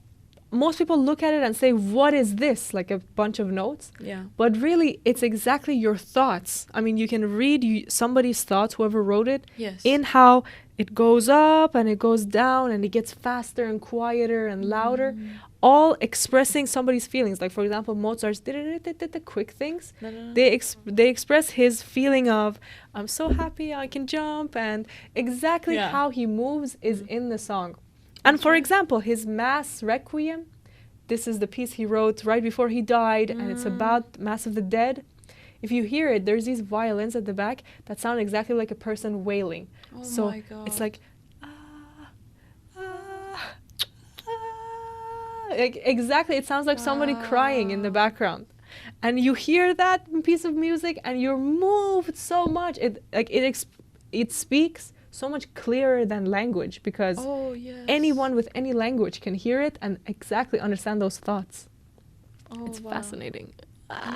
most people look at it and say, what is this? Like a bunch of notes. Yeah. But really, it's exactly your thoughts. I mean, you can read somebody's thoughts, whoever wrote it, Yes. in how it goes up and it goes down and it gets faster and quieter and louder, all expressing somebody's feelings. Like, for example, Mozart's the quick things. They express his feeling of, I'm so happy I can jump, and exactly Yeah. how he moves is in the song. And for example, his Mass Requiem, this is the piece he wrote right before he died, and it's about Mass of the Dead. If you hear it, there's these violins at the back that sound exactly like a person wailing. Oh So my God. it's like, like exactly, it sounds like somebody crying in the background. And you hear that piece of music and you're moved so much. It speaks so much clearer than language, because Oh, yes. anyone with any language can hear it and exactly understand those thoughts. Oh, It's wow. fascinating.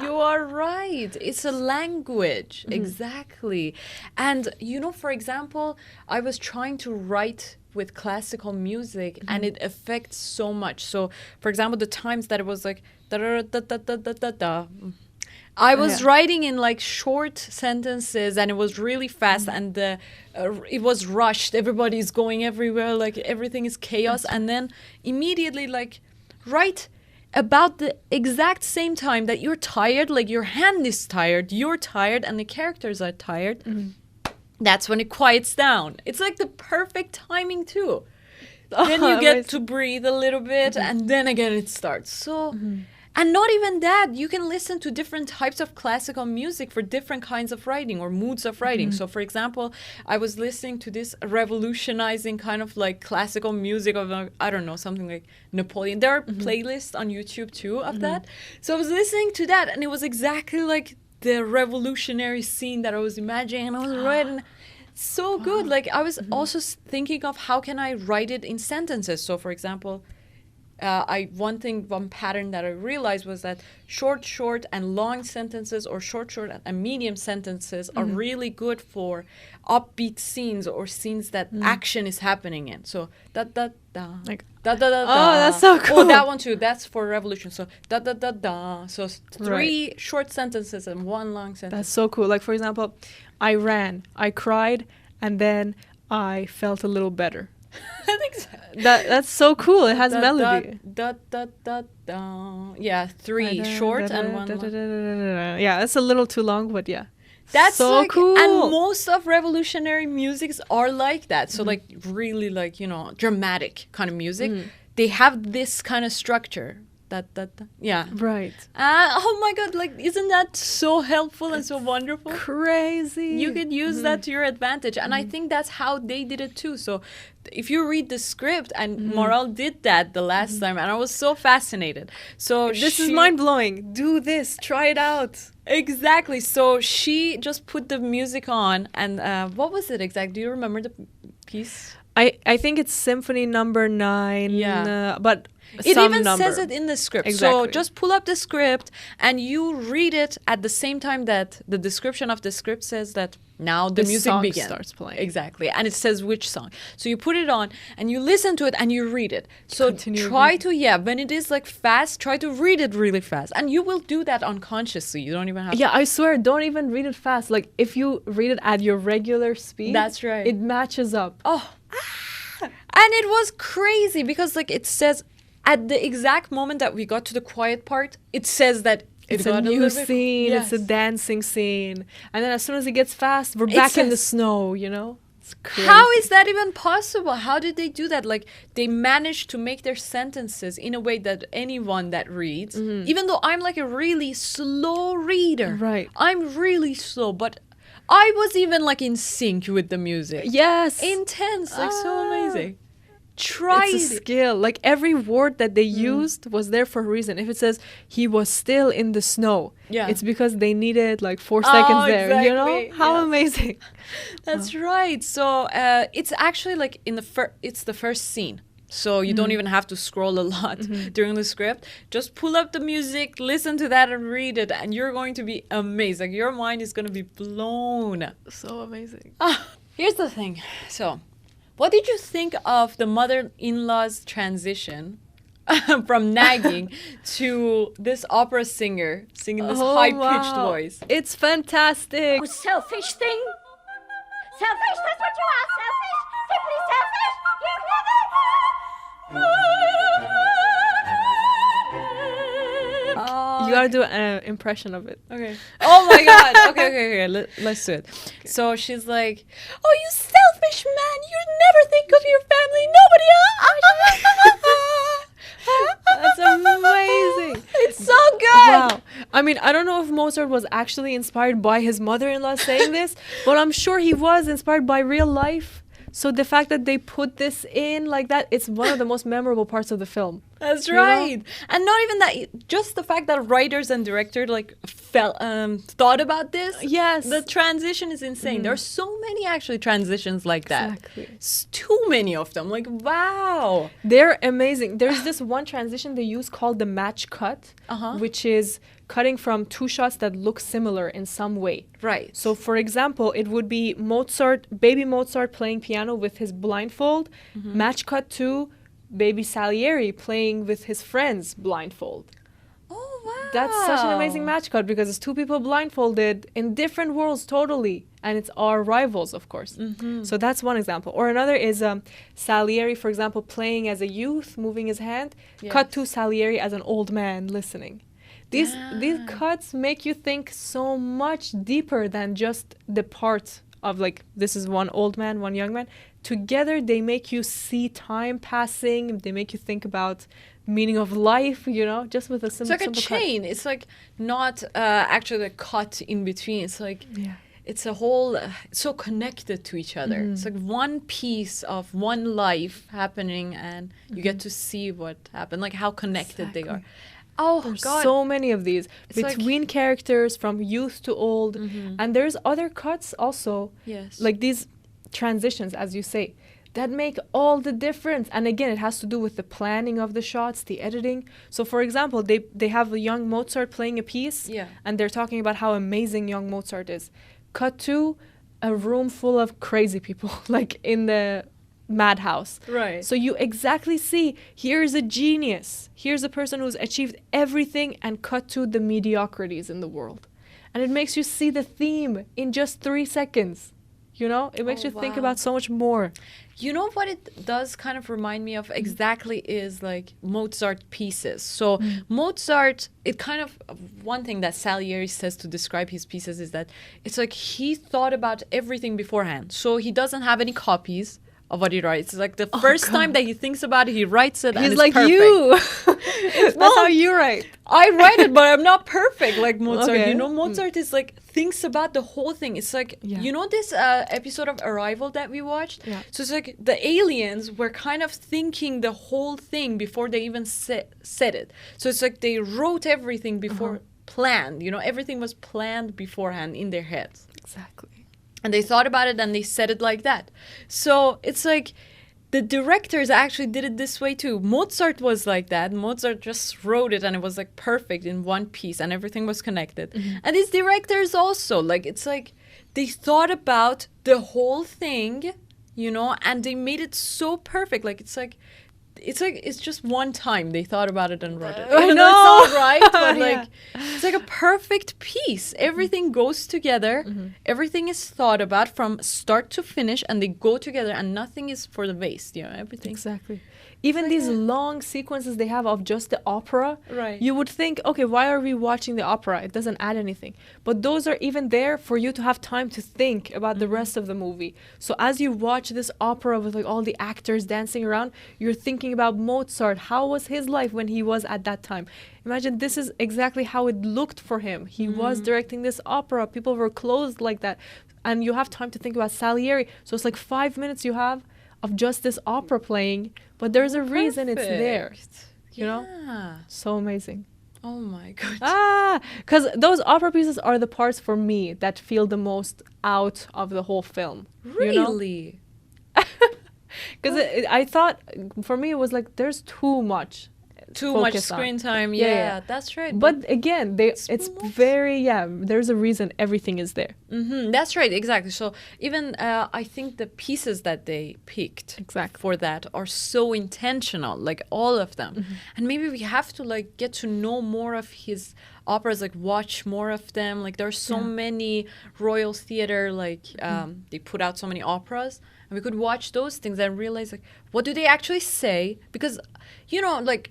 You are right. It's a language. Exactly. And, you know, for example, I was trying to write with classical music and it affects so much. So, for example, the times that it was like, da-da-da-da-da-da-da-da. I was writing in like short sentences and it was really fast and it was rushed. Everybody's going everywhere, like everything is chaos. And then immediately, like, right about the exact same time that you're tired, like your hand is tired, you're tired, and the characters are tired, that's when it quiets down. It's like the perfect timing too. Then you get to breathe a little bit, and then again it starts. So, and not even that, you can listen to different types of classical music for different kinds of writing or moods of writing. So, for example, I was listening to this revolutionizing kind of like classical music of, I don't know, something like Napoleon. There are playlists on YouTube too of that. So I was listening to that, and it was exactly like the revolutionary scene that I was imagining, and I was writing. So good. Like, I was also thinking of how can I write it in sentences. So, for example, one pattern that I realized was that short, and long sentences, or short, and medium sentences are really good for upbeat scenes or scenes that action is happening in. So da da da, Like, da da da. oh, that's so cool. Oh, that one too. That's for revolution. So da da da da. So three short sentences and one long sentence. That's so cool. Like, for example, I ran, I cried, and then I felt a little better. That's so cool. It has melody. Da, da, da, da. Yeah, three short and one long. Yeah, it's a little too long, but yeah. That's so like, cool. And most of revolutionary musics are like that. So like really like, you know, dramatic kind of music. They have this kind of structure. Yeah. Right. Oh my God, like, isn't that so helpful and so wonderful? Crazy. You could use that to your advantage. And I think that's how they did it too. So if you read the script, and Maral did that the last time, and I was so fascinated. So This is mind-blowing. Do this. Try it out. Exactly. So she just put the music on, and what was it exactly? Do you remember the piece? I think it's Symphony Number 9. Yeah. But It some even number. says it in the script. Exactly. So just pull up the script and you read it at the same time that the description of the script says that now the music song begins. starts playing. Exactly. And it says which song. So you put it on and you listen to it and you read it. So Continue try to, when it is like fast, try to read it really fast. And you will do that unconsciously. You don't even have to. Yeah, I swear, don't even read it fast. Like, if you read it at your regular speed, That's right. it matches up. Oh. And it was crazy because like it says at the exact moment that we got to the quiet part, it says that It's got a new little bit- scene. Yes. It's a dancing scene. And then as soon as it gets fast, we're back in the snow, you know? It's crazy. How is that even possible? How did they do that? Like, they managed to make their sentences in a way that anyone that reads, even though I'm like a really slow reader, Right. I'm really slow, but I was even like in sync with the music. Yes. Intense, like so Ah. amazing. Tried It's a it. skill. Like every word that they used was there for a reason. If it says he was still in the snow, Yeah. it's because they needed like 4 seconds there. You know exactly. how Yes. amazing. That's right. So it's actually like in the it's the first scene. So you don't even have to scroll a lot during the script. Just pull up the music, listen to that, and read it, and you're going to be amazed. Like your mind is going to be blown. So amazing. Here's the thing. So, what did you think of the mother-in-law's transition from nagging to this opera singer singing this high-pitched wow. voice? It's fantastic. Selfish thing. Selfish, that's what you are. Selfish. Simply selfish. You You gotta do an impression of it. Okay. Oh my god. Okay. Let's do it. So she's like, "Oh, you selfish man! You never think of your family. Nobody." That's amazing. It's so good. Wow. I mean, I don't know if Mozart was actually inspired by his mother-in-law saying this, but I'm sure he was inspired by real life. So the fact that they put this in like that, it's one of the most memorable parts of the film. That's You know? right. And not even that, just the fact that writers and director like thought about this. Yes. The transition is insane. There are so many actually transitions like that. Exactly. Too many of them. Like, wow. They're amazing. There's this one transition they use called the match cut, which is cutting from 2 shots that look similar in some way. Right. So, for example, it would be baby Mozart playing piano with his blindfold, match cut to baby Salieri playing with his friends blindfold. Oh, wow. That's such an amazing match cut because it's 2 people blindfolded in different worlds totally. And it's our rivals, of course. So that's one example. Or another is Salieri, for example, playing as a youth, moving his hand. Cut to Salieri as an old man listening. These cuts make you think so much deeper than just the part of like, this is one old man, one young man. Together, they make you see time passing. They make you think about meaning of life, you know, just with a simple It's like a simple cut. chain. It's like not actually a cut in between. It's like it's a whole. It's so connected to each other. It's like one piece of one life happening, and you get to see what happened, like how connected they are. Oh There's God! so many of these It's like- between characters from youth to old, and there's other cuts also. Yes. Like these transitions, as you say, that make all the difference. And again, it has to do with the planning of the shots, the editing. So, for example, they have a young Mozart playing a piece, and they're talking about how amazing young Mozart is. Cut to a room full of crazy people, like in the madhouse. Right. So you exactly see, here's a genius. Here's a person who's achieved everything, and cut to the mediocrities in the world. And it makes you see the theme in just 3 seconds. You know, it makes you think about so much more. You know what it does kind of remind me of exactly is like Mozart pieces. So Mozart, it kind of, one thing that Salieri says to describe his pieces is that it's like he thought about everything beforehand. So he doesn't have any copies of what he writes. It's like the first time that he thinks about it, he writes it and He's it's like perfect. you. That's how you write. I write it, but I'm not perfect like Mozart. Okay. You know, Mozart is like thinks about the whole thing. It's like, you know this episode of Arrival that we watched? Yeah. So it's like the aliens were kind of thinking the whole thing before they even said it. So it's like they wrote everything before planned. You know, everything was planned beforehand in their heads. Exactly. And they thought about it and they said it like that. So it's like the directors actually did it this way too. Mozart was like that. Mozart just wrote it and it was like perfect in one piece and everything was connected. And these directors also, like, it's like they thought about the whole thing, you know, and they made it so perfect. Like, it's just one time they thought about it and wrote it. I You know. it's all right, but Yeah. like It's like a perfect piece. Everything goes together. Everything is thought about from start to finish, and they go together, and nothing is for the waste. Everything. Exactly. Even these long sequences they have of just the opera, Right. you would think, okay, why are we watching the opera? It doesn't add anything. But those are even there for you to have time to think about the rest of the movie. So as you watch this opera with like all the actors dancing around, you're thinking about Mozart. How was his life when he was at that time? Imagine this is exactly how it looked for him. He was directing this opera. People were clothed like that. And you have time to think about Salieri. So it's like 5 minutes you have of just this opera playing, but there's a reason it's there. You know? So amazing. Oh my god. Because those opera pieces are the parts for me that feel the most out of the whole film. Really? Because I thought, for me, it was like, there's too much. Too much focus on. screen time. Yeah, Yeah, yeah. that's right. But again, it's very, there's a reason everything is there. That's right, exactly. So even I think the pieces that they picked for that are so intentional, like all of them. And maybe we have to like get to know more of his operas, like watch more of them. Like there's so many Royal Theatre, like they put out so many operas, and we could watch those things and realize like, what do they actually say? Because, like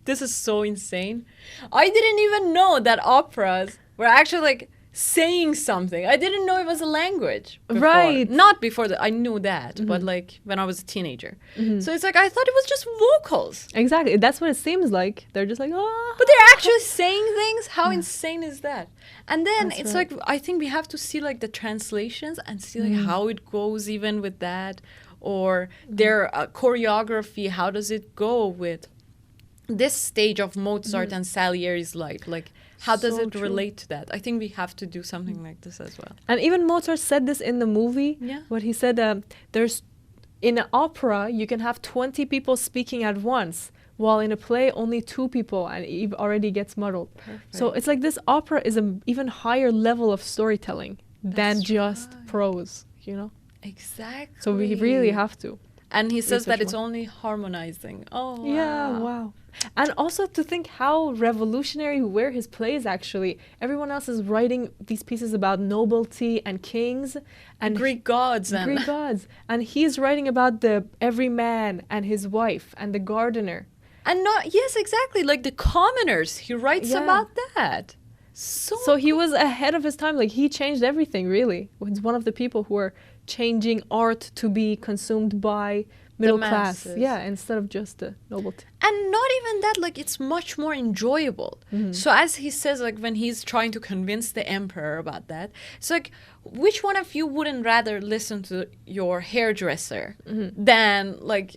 this is so insane. I didn't even know that operas were actually like saying something. I didn't know it was a language before. Right. Not before that. I knew that, but like when I was a teenager. So it's like I thought it was just vocals. Exactly. That's what it seems like. They're just like, oh. But they're actually saying things. How insane is that? And then That's it's right. like I think we have to see like the translations and see like how it goes even with that, or their choreography. How does it go with this stage of Mozart and Salieri's life? Like, how does So it true. relate to that? I think we have to do something like this as well. And even Mozart said this in the movie. Yeah. What he said, there's in an opera you can have 20 people speaking at once, while in a play only 2 people, and it already gets muddled. So it's like this opera is an even higher level of storytelling than just prose. Exactly. So we really have to. And he says that research it's more. only harmonizing. Oh, Yeah, wow. And also to think how revolutionary were his plays actually. Everyone else is writing these pieces about nobility and kings and Greek gods and Greek gods. And he's writing about the everyman and his wife and the gardener. and not yes, exactly, like the commoners. He writes Yeah. about that. So he was ahead of his time. Like he changed everything really. He's one of the people who are changing art to be consumed by middle class. masses. Yeah, instead of just the nobility. And not even that, like it's much more enjoyable. So as he says, like when he's trying to convince the emperor about that, it's like, which one of you wouldn't rather listen to your hairdresser than like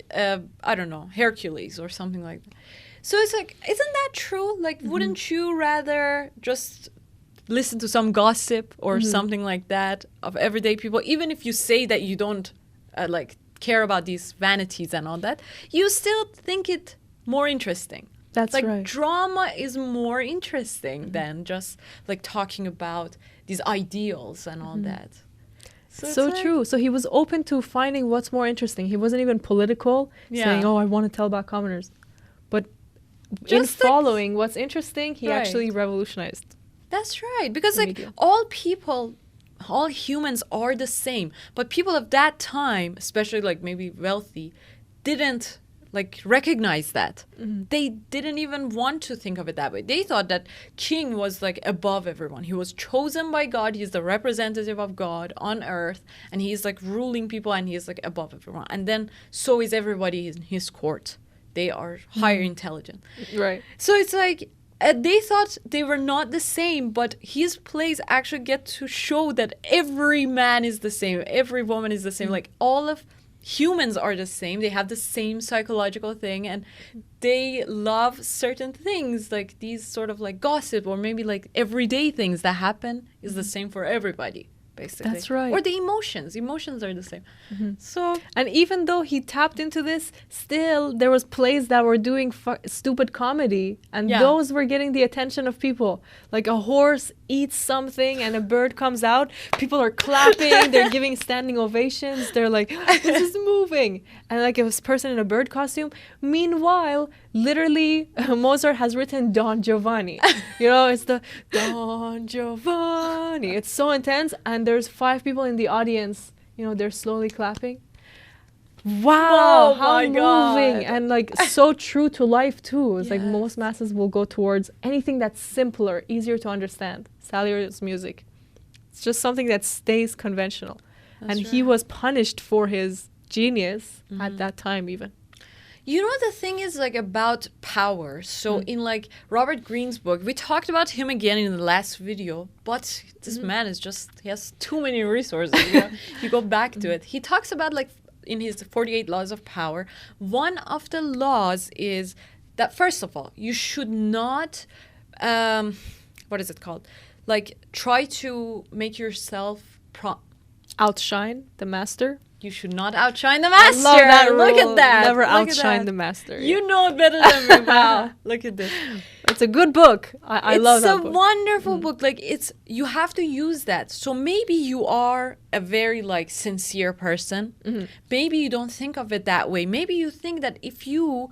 I don't know, Hercules or something like that? So it's like, isn't that true? Like, wouldn't you rather just listen to some gossip or something like that of everyday people, even if you say that you don't like care about these vanities and all that, you still think it more interesting. That's like right. drama is more interesting than just like talking about these ideals and all that. it's So like- true. So he was open to finding what's more interesting. He wasn't even political, saying, "Oh, I want to tell about commoners," but in Just like- following what's interesting, he Right. actually revolutionized. That's right. Because like Medium. all people, all humans are the same. But people of that time, especially like maybe wealthy, didn't like recognize that. They didn't even want to think of it that way. They thought that king was like above everyone. He was chosen by God. He's the representative of God on earth. And he's like ruling people and he's like above everyone. And then so is everybody in his court. They are higher intelligent. Right. So it's like they thought they were not the same, but his plays actually get to show that every man is the same, every woman is the same. Like all of humans are the same. They have the same psychological thing, and they love certain things, like these sort of like gossip or maybe like everyday things that happen is the same for everybody. Basically. That's right. Or the emotions. Emotions are the same. So And even though he tapped into this, still there was plays that were doing stupid comedy, and Yeah. those were getting the attention of people. Like a horse eats something and a bird comes out, people are clapping, they're giving standing ovations, they're like, this is moving. And like a person in a bird costume. Meanwhile, literally Mozart has written Don Giovanni. You know, it's the Don Giovanni. It's so intense, and there's 5 people in the audience. You know, they're slowly clapping. Wow, Oh how my moving, God. and like so true to life too. It's like Yes. most masses will go towards anything that's simpler, easier to understand. Salieri's music. It's just something that stays conventional. And he was punished for his genius at that time even. You know, the thing is like about power. So in like Robert Greene's book, we talked about him again in the last video, but this man is just, he has too many resources. You know? You go back to it. He talks about like in his 48 laws of power, one of the laws is that first of all, you should not, what is it called? Like try to make yourself Outshine the master. You should not outshine the master. Love that Look rule. at that. Never Look at outshine that. the master. You know it better than me. Wow. Look at this. It's a good book. I love that It's a book. wonderful book. Like it's, you have to use that. So maybe you are a very like sincere person. Maybe you don't think of it that way. Maybe you think that if you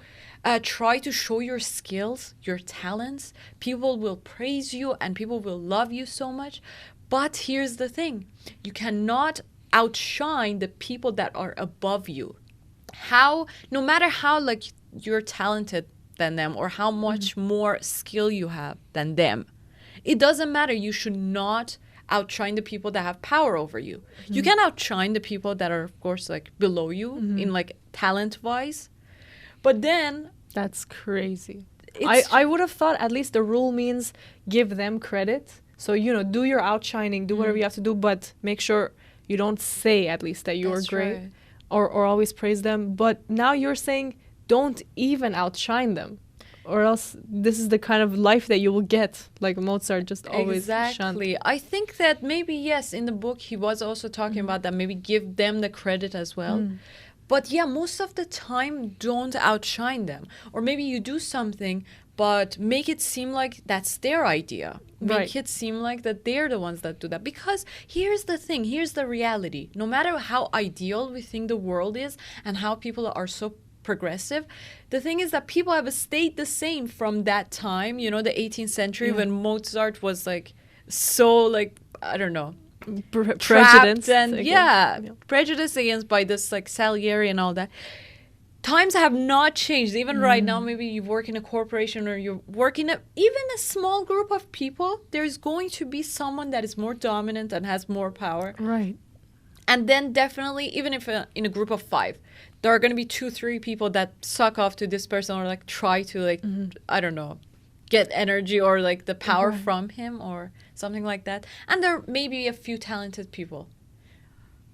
try to show your skills, your talents, people will praise you and people will love you so much. But here's the thing. You cannot outshine the people that are above you. No matter how like you're talented than them or how much more skill you have than them, it doesn't matter. You should not outshine the people that have power over you. You can outshine the people that are of course like below you in like talent wise, but then That's crazy. It's- I would have thought at least the rule means give them credit. So, you know, do your outshining, do whatever you have to do, but make sure you don't say at least that you're That's great right. or always praise them. But now you're saying don't even outshine them, or else this is the kind of life that you will get. Like Mozart just always shunned. exactly. I think that maybe yes, in the book he was also talking about that, maybe give them the credit as well. But yeah, most of the time don't outshine them. Or maybe you do something but make it seem like that's their idea. Make Right. it seem like that they're the ones that do that. Because here's the thing, here's the reality. No matter how ideal we think the world is and how people are so progressive, the thing is that people have stayed the same from that time, you know, the 18th century when Mozart was like so like, I don't know, Prejudice trapped and against- prejudice against by this like Salieri and all that. Times have not changed. Even right now, maybe you work in a corporation or you work in even a small group of people, there's going to be someone that is more dominant and has more power. Right. And then definitely, even if in a group of 5, there are going to be 2-3 people that suck off to this person or like try to like, I don't know, get energy or like the power from him or something like that. And there may be a few talented people.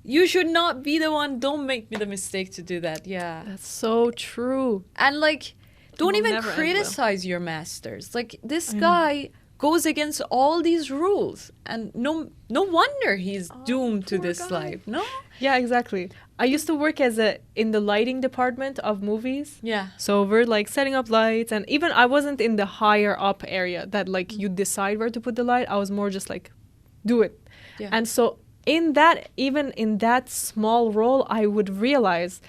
You should not be the one. Don't make me the mistake to do that. Yeah. That's so true. And like, don't will even never end well. criticize your masters. Like this guy goes against all these rules, and no wonder he's doomed to this life. No. Yeah, exactly. I used to work in the lighting department of movies. Yeah. So we're like setting up lights, and even I wasn't in the higher up area that like you decide where to put the light. I was more just like, do it. Yeah. And so even in that small role, I would realize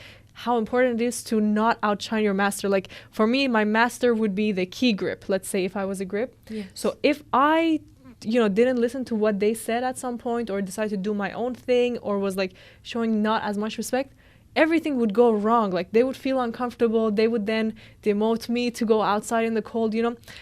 how important it is to not outshine your master. Like for me, my master would be the key grip. Let's say if I was a grip. Yes. So if I, didn't listen to what they said at some point or decided to do my own thing or was like showing not as much respect, everything would go wrong. Like they would feel uncomfortable. They would then demote me to go outside in the cold,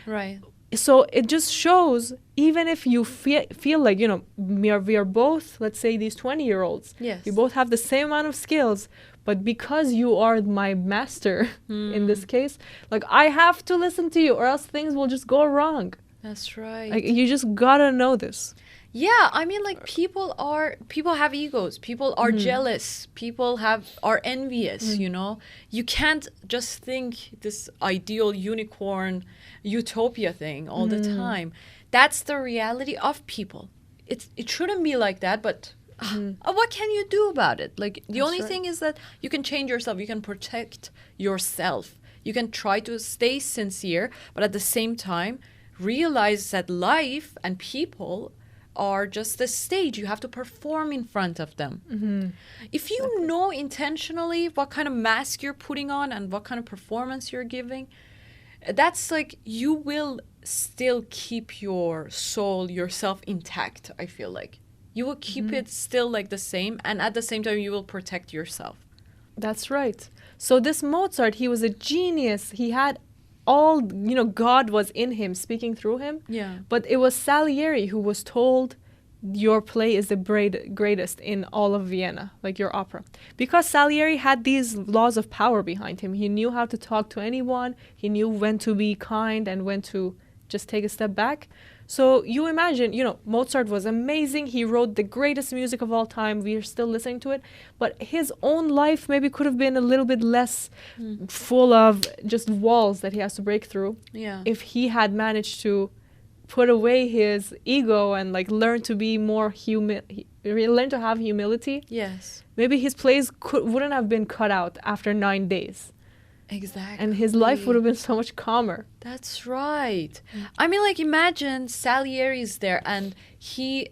Right. So it just shows, even if you feel like, we are both, let's say these 20-year-olds. Yes. We both have the same amount of skills, but because you are my master in this case, like I have to listen to you or else things will just go wrong. That's right. Like you just gotta know this. Yeah, I mean, like people have egos. People are jealous. People are envious. You can't just think this ideal unicorn utopia thing all the time. That's the reality of people. It shouldn't be like that, but what can you do about it? Like the only thing is that you can change yourself. You can protect yourself. You can try to stay sincere, but at the same time realize that life and people are just a stage. You have to perform in front of them. If you know intentionally what kind of mask you're putting on and what kind of performance you're giving, that's like you will still keep your soul, yourself intact, I feel like. You will keep it still like the same, and at the same time you will protect yourself. That's right. So this Mozart, he was a genius. He had all, God was in him, speaking through him. Yeah. But it was Salieri who was told, your play is the greatest in all of Vienna, like your opera. Because Salieri had these laws of power behind him. He knew how to talk to anyone. He knew when to be kind and when to just take a step back. So you imagine, Mozart was amazing. He wrote the greatest music of all time. We are still listening to it. But his own life maybe could have been a little bit less full of just walls that he has to break through. Yeah. If he had managed to put away his ego and like learn to be more learn to have humility. Yes. Maybe his plays wouldn't have been cut out after 9 days. Exactly. And his life would have been so much calmer. That's right. I mean, like, imagine Salieri's there and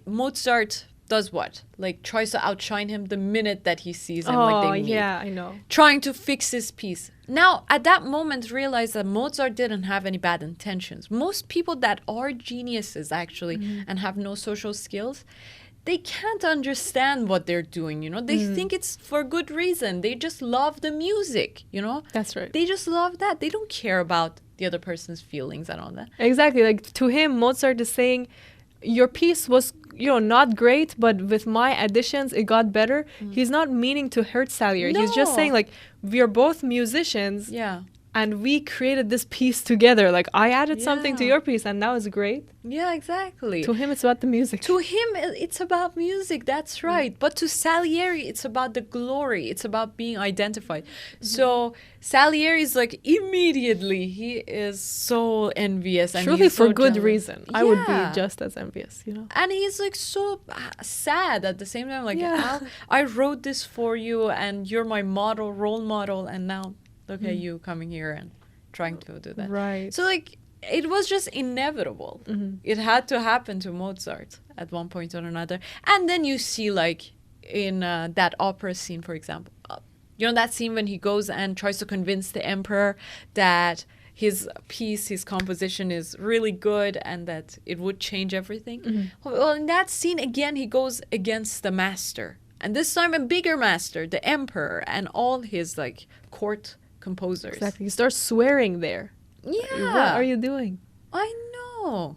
Mozart does what? Like, tries to outshine him the minute that he sees him, like they meet. Yeah, I know. Trying to fix his piece. Now, at that moment, realize that Mozart didn't have any bad intentions. Most people that are geniuses, actually, and have no social skills, they can't understand what they're doing, They think it's for good reason. They just love the music, That's right. They just love that. They don't care about the other person's feelings and all that. Exactly. Like, to him, Mozart is saying, your piece was, not great, but with my additions, it got better. He's not meaning to hurt Salieri. He's just saying, like, we are both musicians. Yeah. And we created this piece together. Like, I added something to your piece, and now it's great. Yeah, exactly. To him, it's about the music. To him, it's about music. That's right. But to Salieri, it's about the glory. It's about being identified. So Salieri is like, immediately, he is so envious. And Truly, he's for so good jealous. reason. I would be just as envious, And he's like so sad at the same time. Like, I wrote this for you, and you're my model, role model, and now look at you coming here and trying to do that. Right. So, like, it was just inevitable. It had to happen to Mozart at one point or another. And then you see, like, in that opera scene, for example, that scene when he goes and tries to convince the emperor that his piece, his composition is really good and that it would change everything. Well, in that scene, again, he goes against the master. And this time a bigger master, the emperor, and all his, like, court composers. Exactly. He starts swearing there. Yeah. What are you doing? I know.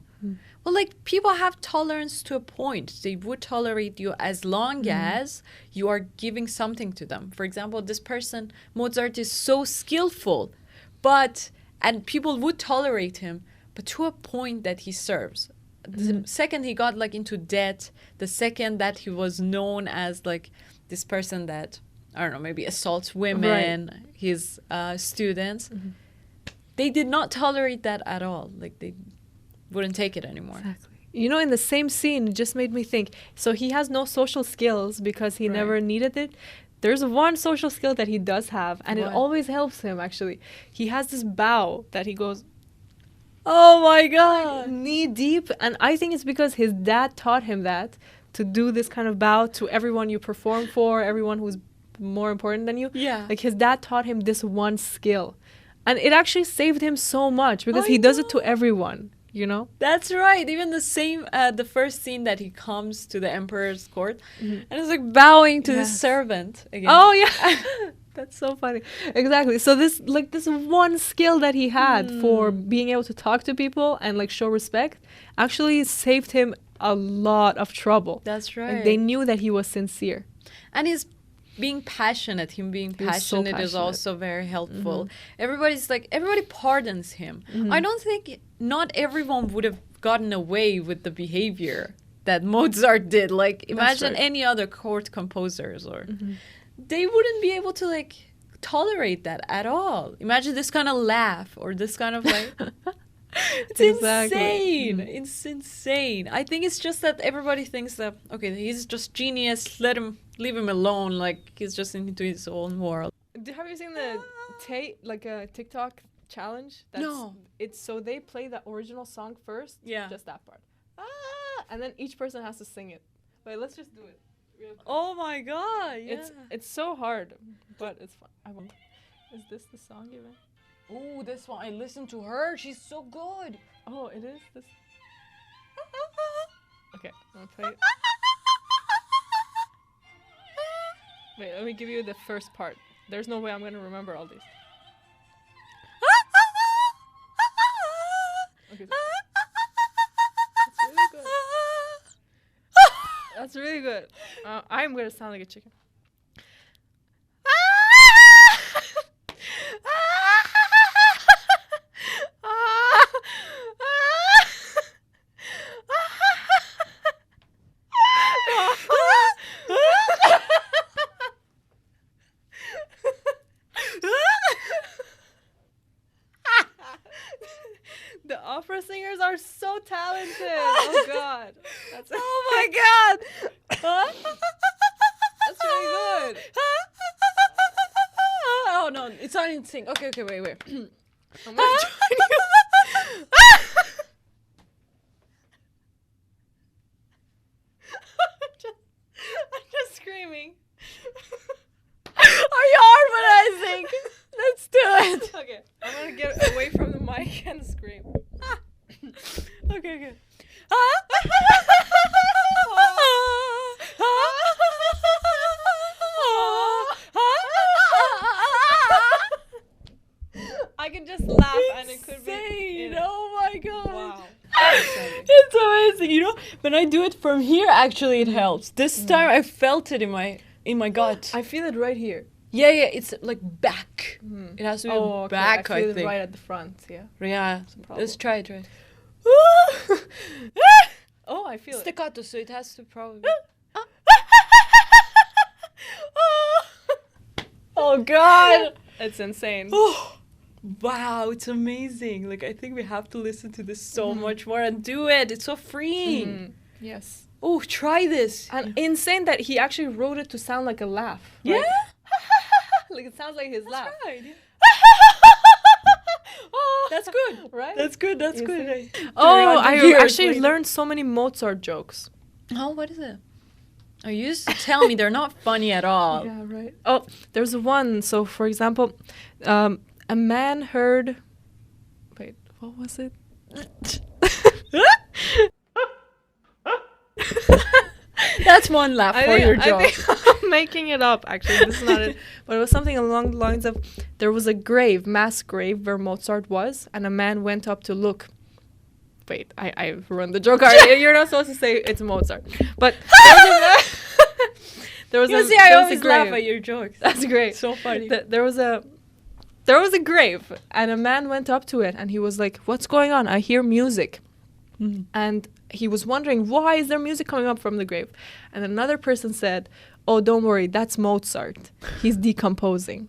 Well, like, people have tolerance to a point. They would tolerate you as long as you are giving something to them. For example, this person, Mozart, is so skillful, and people would tolerate him, but to a point that he serves. The second he got, like, into debt, the second that he was known as, like, this person that, I don't know, maybe assaults women, his students, they did not tolerate that at all. Like, they wouldn't take it anymore. Exactly. In the same scene, it just made me think. So he has no social skills because he never needed it. There's one social skill that he does have, and it always helps him, actually. He has this bow that he goes, oh my God, knee deep. And I think it's because his dad taught him that, to do this kind of bow to everyone you perform for, everyone who's more important than you. Yeah. Like, his dad taught him this one skill. And it actually saved him so much because he does it to everyone, That's right. Even the same, the first scene that he comes to the emperor's court and is like bowing to the servant again. Oh, yeah. That's so funny. Exactly. So this one skill that he had for being able to talk to people and, like, show respect actually saved him a lot of trouble. That's right. Like, they knew that he was sincere. And him being passionate is also very helpful. Everybody pardons him. I don't think not everyone would have gotten away with the behavior that Mozart did. Like, imagine any other court composers, or they wouldn't be able to, like, tolerate that at all. Imagine this kind of laugh or this kind of, like, it's insane. It's insane. I think it's just that everybody thinks that, okay, he's just genius, leave him alone, like, he's just into his own world. Have you seen the TikTok challenge? No. It's so they play the original song first. Yeah. Just that part. And then each person has to sing it. Wait, let's just do it real quick. Oh my God. Yeah. It's so hard, but it's fun. Is this the song even? Oh, this one. I listened to her. She's so good. Oh, it is this. Okay, I'm gonna play it. Wait, let me give you the first part. There's no way I'm gonna remember all these. Okay. That's really good. That's really good. I'm gonna sound like a chicken. The opera singers are so talented. Oh god. Oh my god. That's really good. Oh no, it's not in sync. Okay, wait. I'm gonna join you. I'm just screaming. Are you harmonizing? Let's do it. Okay, I'm gonna get away from the mic and scream. Okay. I can just laugh and it could be. Insane. Oh my god. Wow. It's amazing. You know, when I do it from here, actually it helps. This time I felt it in my gut. I feel it right here. Yeah, it's like back. It has to be Okay, back, I feel it think. right at the front. Yeah. Yeah, problem. let's try it. Oh, I feel it. Staccato, so it has to probably. Oh god! It's insane. Oh, wow, it's amazing. Like, I think we have to listen to this so much more and do it. It's so freeing. Yes. Oh, try this. And insane that he actually wrote it to sound like a laugh. Yeah? Right? Like it sounds like his laugh. Right. That's good. Right? That's good. Oh, I 300 years actually later. learned so many Mozart jokes. Oh, what is it? Oh, you used to tell me they're not funny at all. Yeah, right. Oh, there's one. So, for example, a man heard. Wait, what was it? That's one laugh for your joke. I think I'm making it up, actually. This is not it. But it was something along the lines of there was a grave, mass grave, where Mozart was, and a man went up to look. Wait, I ruined the joke already. You're not supposed to say it's Mozart. But there was You a see, I there was a always laugh grave. at your jokes. That's great. So funny. There was a grave, and a man went up to it, and he was like, "What's going on? I hear music." And he was wondering, why is there music coming up from the grave? And another person said, "Oh, don't worry, that's Mozart. He's decomposing."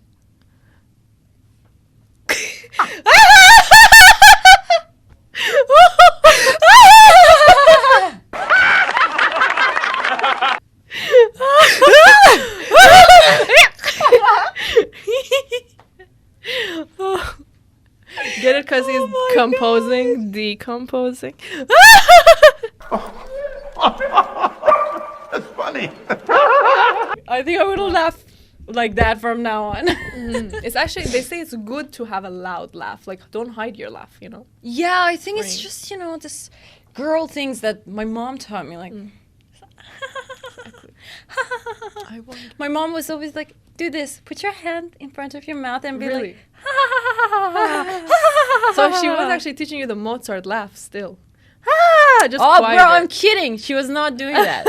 Get it? Because he's composing, decomposing. That's funny. I think I would laugh like that from now on. It's actually, they say it's good to have a loud laugh. Like, don't hide your laugh, you know? Yeah, I think it's just, this girl things that my mom taught me. Like, my mom was always like, do this. Put your hand in front of your mouth and be Really? like, So she was actually teaching you the Mozart laugh still. Just oh, quieter. bro, I'm kidding. She was not doing that.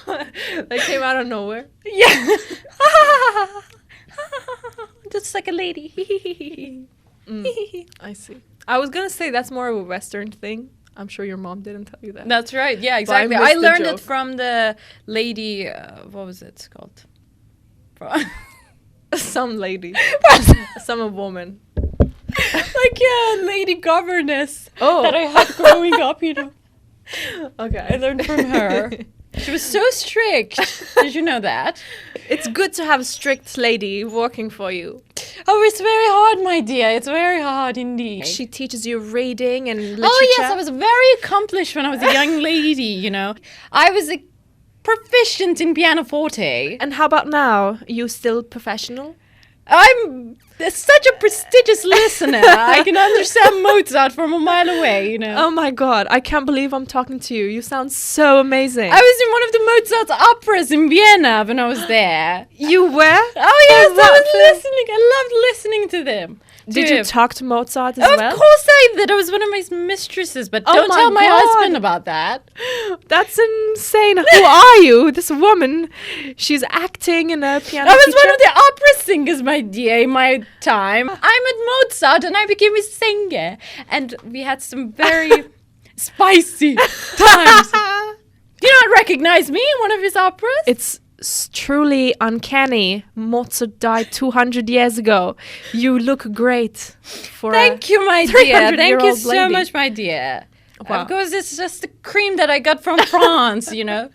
That came out of nowhere. Yeah. Just like a lady. I see. I was gonna say that's more of a Western thing. I'm sure your mom didn't tell you that. That's right. Yeah, exactly. missed I the learned joke. it from the lady. What was it called? Some lady. Some woman. Like a lady governess Oh. that I had growing up, Okay. I learned from her. She was so strict. Did you know that? It's good to have a strict lady working for you. Oh, it's very hard, my dear. It's very hard indeed. She teaches you reading and literature. Oh, yes, I was very accomplished when I was a young lady, I was proficient in pianoforte. And how about now? You still professional? I'm such a prestigious listener. I can understand Mozart from a mile away, you know. Oh my god, I can't believe I'm talking to you. You sound so amazing. I was in one of the Mozart operas in Vienna when I was there. You were? Oh yes, what I was listening. I loved listening to them. Did you talk to Mozart as well? Of course I did. I was one of my mistresses, but don't tell my husband about that. That's insane. Who are you? This woman. She's acting in a piano I was teacher? one of the opera singers, my dear, in my time. I met Mozart and I became a singer. And we had some very spicy times. Do you not recognize me in one of his operas? It's truly uncanny. Mozart died 200 years ago. You look great. For Thank you, my dear. Thank you so lady. much, my dear. Wow. Because it's just the cream that I got from France, you know.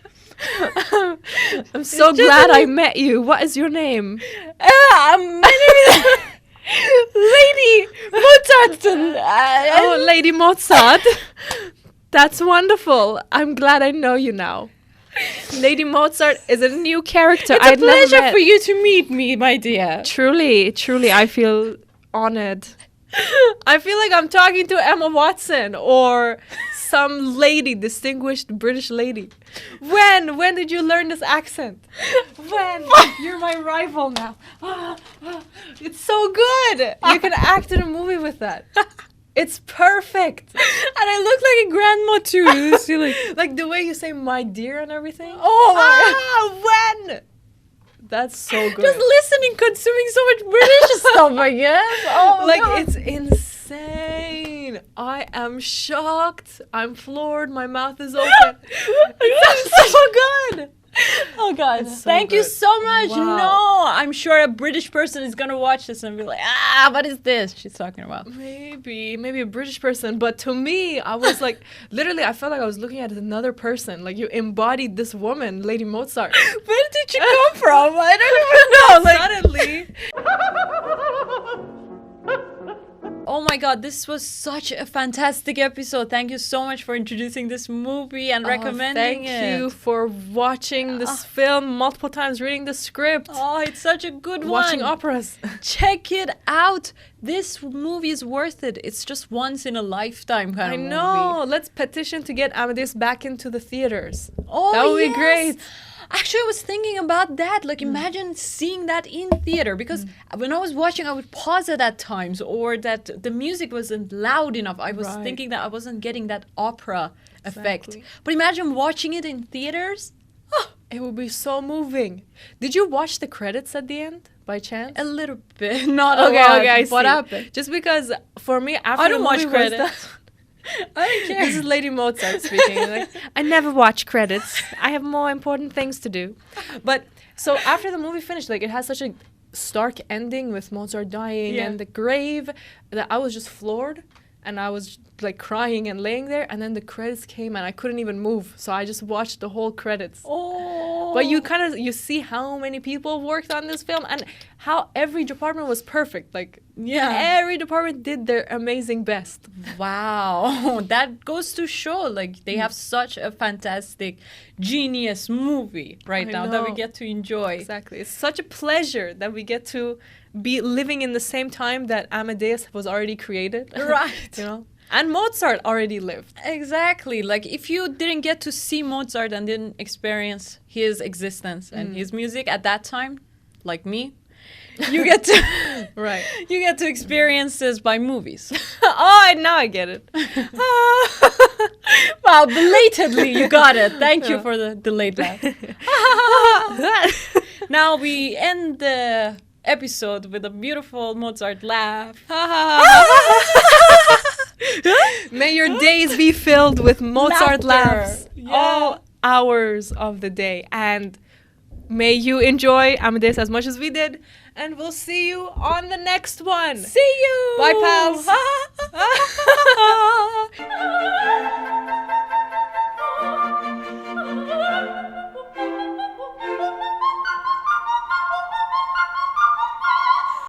I'm so glad I met you. What is your name? My name is Lady Mozart. Oh, Lady Mozart. That's wonderful. I'm glad I know you now. Lady Mozart is a new character. It's a pleasure for you to meet me, my dear. Truly, truly, I feel honored. I feel like I'm talking to Emma Watson or some lady, distinguished British lady. When did you learn this accent? When? You're my rival now. It's so good. You can act in a movie with that. It's perfect. And I look like a grandma too. Like the way you say my dear and everything. Oh my when? That's so good. Just listening, consuming so much British stuff, I guess. Oh my like God. it's insane. I am shocked. I'm floored. My mouth is open. It's so good. Oh God! So Thank you good. so much. Wow. No, I'm sure a British person is gonna watch this and be like, what is this she's talking about? Maybe a British person, but to me, I was like, literally, I felt like I was looking at another person. Like you embodied this woman, Lady Mozart. Where did you come from? I don't even know. Like Suddenly. Oh my God, this was such a fantastic episode. Thank you so much for introducing this movie and recommending it. Thank you for watching this film multiple times, reading the script, Oh, it's such a good watching one. operas. Check it out. This movie is worth it. It's just once in a lifetime kind I of movie. know. Let's petition to get Amadeus back into the theaters. Oh, that would yes. be great. Actually, I was thinking about that. Like, imagine seeing that in theater. Because when I was watching, I would pause it at times, or that the music wasn't loud enough. I was thinking that I wasn't getting that opera effect. But imagine watching it in theaters. Oh, It would be so moving. Did you watch the credits at the end by chance? a little bit. Not a lot. I What see. happened? Just because for me, after I don't the watch movie was credits. done- I don't care. This is Lady Mozart speaking. Like, I never watch credits. I have more important things to do. But so after the movie finished, like it has such a stark ending with Mozart dying and the grave that I was just floored, and I was like crying and laying there, and then the credits came and I couldn't even move, so I just watched the whole credits. Oh. But you see how many people worked on this film and how every department was perfect. Like every department did their amazing best. Wow. That goes to show, like, they have such a fantastic, genius movie right now that we know. get to enjoy. Exactly. It's such a pleasure that we get to be living in the same time that Amadeus was already created. Right. You know? And Mozart already lived. Exactly. Like, if you didn't get to see Mozart and didn't experience his existence and his music at that time, like me, you get to you get to experience this by movies. Now I get it. Wow, belatedly you got it. Thank you for the delayed laugh. Now we end the episode with a beautiful Mozart laugh. May your days be filled with Mozart Laughter. laughs all hours of the day. And may you enjoy Amadeus as much as we did. And we'll see you on the next one. See you. Bye, pals.